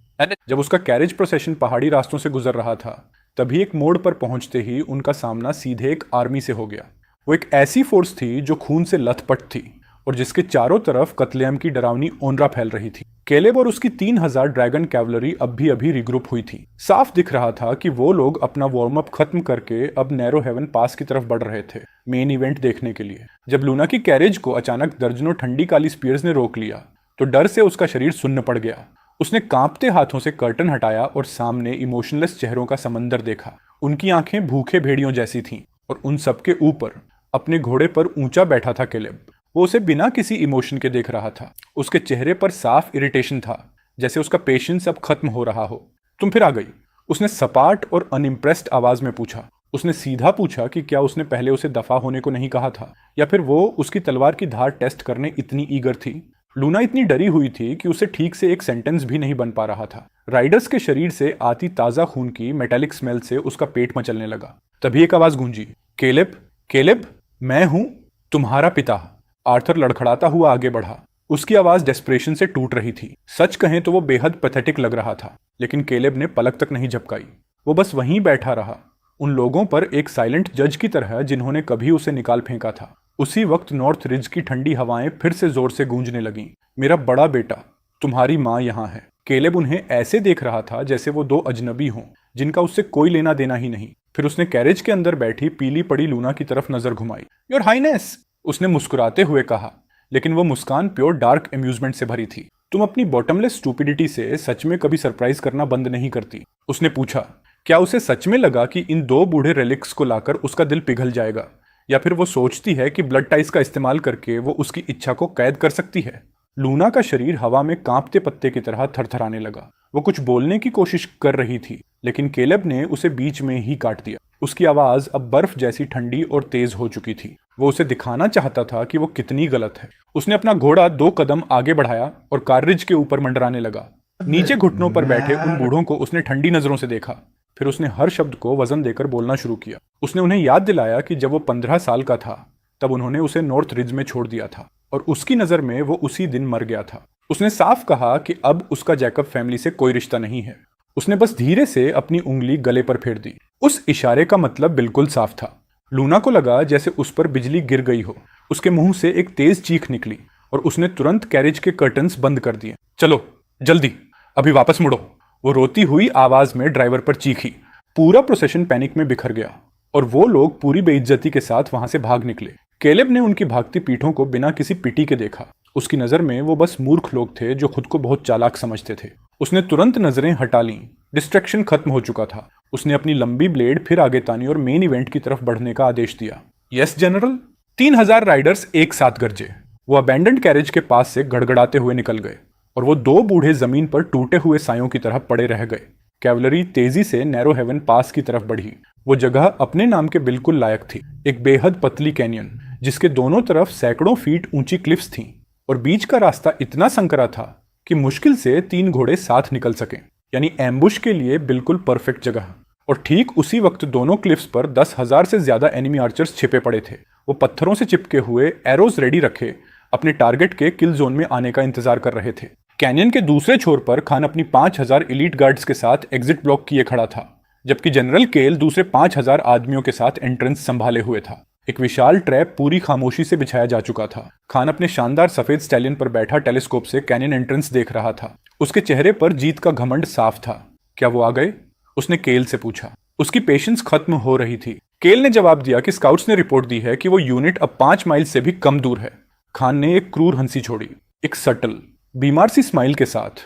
जब उसका कैरेज प्रोसेशन पहाड़ी रास्तों से गुजर रहा था, तभी एक मोड़ पर पहुंचते ही उनका सामना सीधे एक आर्मी से हो गया। वो एक ऐसी फोर्स थी जो खून से लथपथ थी और जिसके चारों तरफ कत्लेआम की डरावनी ओनरा फैल रही थी। केलेब और उसकी 3000 ड्रैगन कैवलरी अभी रिग्रुप हुई थी। साफ दिख रहा था कि वो लोग अपना वार्म अप खत्म करके अब नैरो हेवन पास की तरफ बढ़ रहे थे, मेन इवेंट देखने के लिए। जब लूना की कैरेज को अचानक दर्जनों ठंडी काली स्पीयर्स ने रोक लिया तो डर से उसका शरीर सुन्न पड़ गया। उसने कांपते हाथों से कर्टन हटाया और सामने इमोशनलेस चेहरों का समंदर देखा। उनकी आंखें भूखे भेड़ियों जैसी थीं और उन सबके ऊपर अपने घोड़े पर ऊंचा बैठा था केलेब। वो उसे बिना किसी इमोशन के देख रहा था। उसके चेहरे पर साफ इरिटेशन था, जैसे उसका पेशेंस अब खत्म हो रहा हो। तुम फिर आ गई, उसने सपाट और अनइम्प्रेस्ड आवाज में पूछा। उसने सीधा पूछा कि क्या उसने पहले उसे दफा होने को नहीं कहा था, या फिर वो उसकी तलवार की धार टेस्ट करने इतनी ईगर थी। लूना इतनी डरी हुई थी कि उसे ठीक से एक सेंटेंस भी नहीं बन पा रहा था। राइडर्स के शरीर से आती ताजा खून की मेटालिक स्मेल से उसका पेट मचलने लगा। तभी एक आवाज गूंजी, केलेब, केलेब, मैं हूं, तुम्हारा पिता। आर्थर लड़खड़ाता हुआ आगे बढ़ा। उसकी आवाज डेस्परेशन से टूट रही थी। सच कहें तो वो बेहद पैथेटिक लग रहा था, लेकिन केलेब ने पलक तक नहीं झपकाई। वो बस वहीं बैठा रहा, उन लोगों पर एक साइलेंट जज की तरह जिन्होंने कभी उसे निकाल फेंका था। उसी वक्त नॉर्थ रिज की ठंडी हवाएं फिर से जोर से गूंजने लगीं। मेरा बड़ा बेटा, तुम्हारी माँ यहाँ है। केलेब उन्हें ऐसे देख रहा था जैसे वो दो अजनबी हों जिनका उससे कोई लेना देना ही नहीं। फिर उसने कैरेज के अंदर बैठी पीली पड़ी लूना की तरफ नजर घुमाई। योर हाइनेस, उसने मुस्कुराते हुए कहा, लेकिन वो मुस्कान प्योर डार्क एम्यूजमेंट से भरी थी। तुम अपनी बॉटमलेस स्टूपिडिटी से सच में कभी सरप्राइज करना बंद नहीं करती। उसने पूछा। क्या उसे सच में लगा कि इन दो बूढ़े रेलिक्स को लाकर उसका दिल पिघल जाएगा, या फिर वो सोचती है कि ब्लड टाइज का इस्तेमाल करके वो उसकी इच्छा को कैद कर सकती है? लूना का शरीर हवा में कांपते पत्ते की तरह थरथराने लगा। वो कुछ बोलने की कोशिश कर रही थी, लेकिन केलेब ने उसे बीच में ही काट दिया। उसकी आवाज अब बर्फ जैसी ठंडी और तेज हो चुकी थी। वो उसे दिखाना चाहता था कि वो कितनी गलत है। उसने अपना घोड़ा 2 कदम आगे बढ़ाया और कार्रिज के ऊपर मंडराने लगा। नीचे घुटनों पर बैठे उन बूढ़ों को उसने ठंडी नजरों से देखा। फिर उसने हर शब्द को वजन देकर बोलना शुरू किया। उसने उन्हें याद दिलाया कि जब वो 15 साल का था तब उन्होंने उसे नॉर्थ रिज में छोड़ दिया था और उसकी नजर में वो उसी दिन मर गया था। उसने साफ कहा कि अब उसका जैकब फैमिली से कोई रिश्ता नहीं है। उसने बस धीरे से अपनी उंगली गले पर फेर दी। उस इशारे का मतलब बिल्कुल साफ था। लूना को लगा जैसे उस पर बिजली गिर गई हो। उसके मुंह से एक तेज चीख निकली और उसने तुरंत कैरेज के कर्टन्स बंद कर दिए। चलो जल्दी, अभी वापस मुड़ो, वो रोती हुई आवाज में ड्राइवर पर चीखी। पूरा प्रोसेशन पैनिक में बिखर गया और वो लोग पूरी बेइज्जती के साथ वहां से भाग निकले। केलेब ने उनकी भागती पीठों को बिना किसी पिटी के देखा। उसकी नजर में वो बस मूर्ख लोग थे जो खुद को बहुत चालाक समझते थे। उसने तुरंत नजरें हटा लीं। डिस्ट्रैक्शन खत्म हो चुका था। उसने अपनी लंबी ब्लेड फिर आगे तानी और मेन इवेंट की तरफ बढ़ने का आदेश दिया। Yes general. 3000 राइडर्स एक साथ गरजे। वो अबैंडन्ड कैरेज के पास से गड़गड़ाते हुए निकल गए और वो दो बूढ़े जमीन पर टूटे हुए सायों की तरह पड़े रह गए। कैवलरी तेजी से नैरो हेवन पास की तरफ बढ़ी। वो जगह अपने नाम के बिल्कुल लायक थी, एक बेहद पतली कैनियन जिसके दोनों तरफ सैकड़ों फीट ऊंची क्लिफ्स थीं और बीच का रास्ता इतना संकरा था कि मुश्किल से 3 घोड़े साथ निकल सके, यानी एम्बुश के लिए बिल्कुल परफेक्ट जगह। और ठीक उसी वक्त दोनों क्लिफ्स पर 10,000 से ज्यादा एनिमी आर्चर्स छिपे पड़े थे। वो पत्थरों से चिपके हुए एरोज रेडी रखे अपने टारगेट के किल जोन में आने का इंतजार कर रहे थे। कैनियन के दूसरे छोर पर खान अपनी 5,000 एलीट गार्ड्स के साथ एग्जिट ब्लॉक किए खड़ा था, जबकि जनरल केल दूसरे 5,000 आदमियों के साथ एंट्रेंस संभाले हुए था। एक विशाल ट्रैप पूरी खामोशी से बिछाया जा चुका था। खान अपने शानदार सफेद स्टैलियन पर बैठा टेलीस्कोप से कैनियन एंट्रेंस देख रहा था। उसके चेहरे पर जीत का घमंड साफ था। क्या वो आ गए? उसने केल से पूछा। उसकी पेशेंस खत्म हो रही थी। केल ने जवाब दिया कि स्काउट्स ने रिपोर्ट दी है कि वो यूनिट अब 5 माइल से भी कम दूर है। खान ने एक क्रूर हंसी छोड़ी, एक सटल बीमार सी स्माइल के साथ।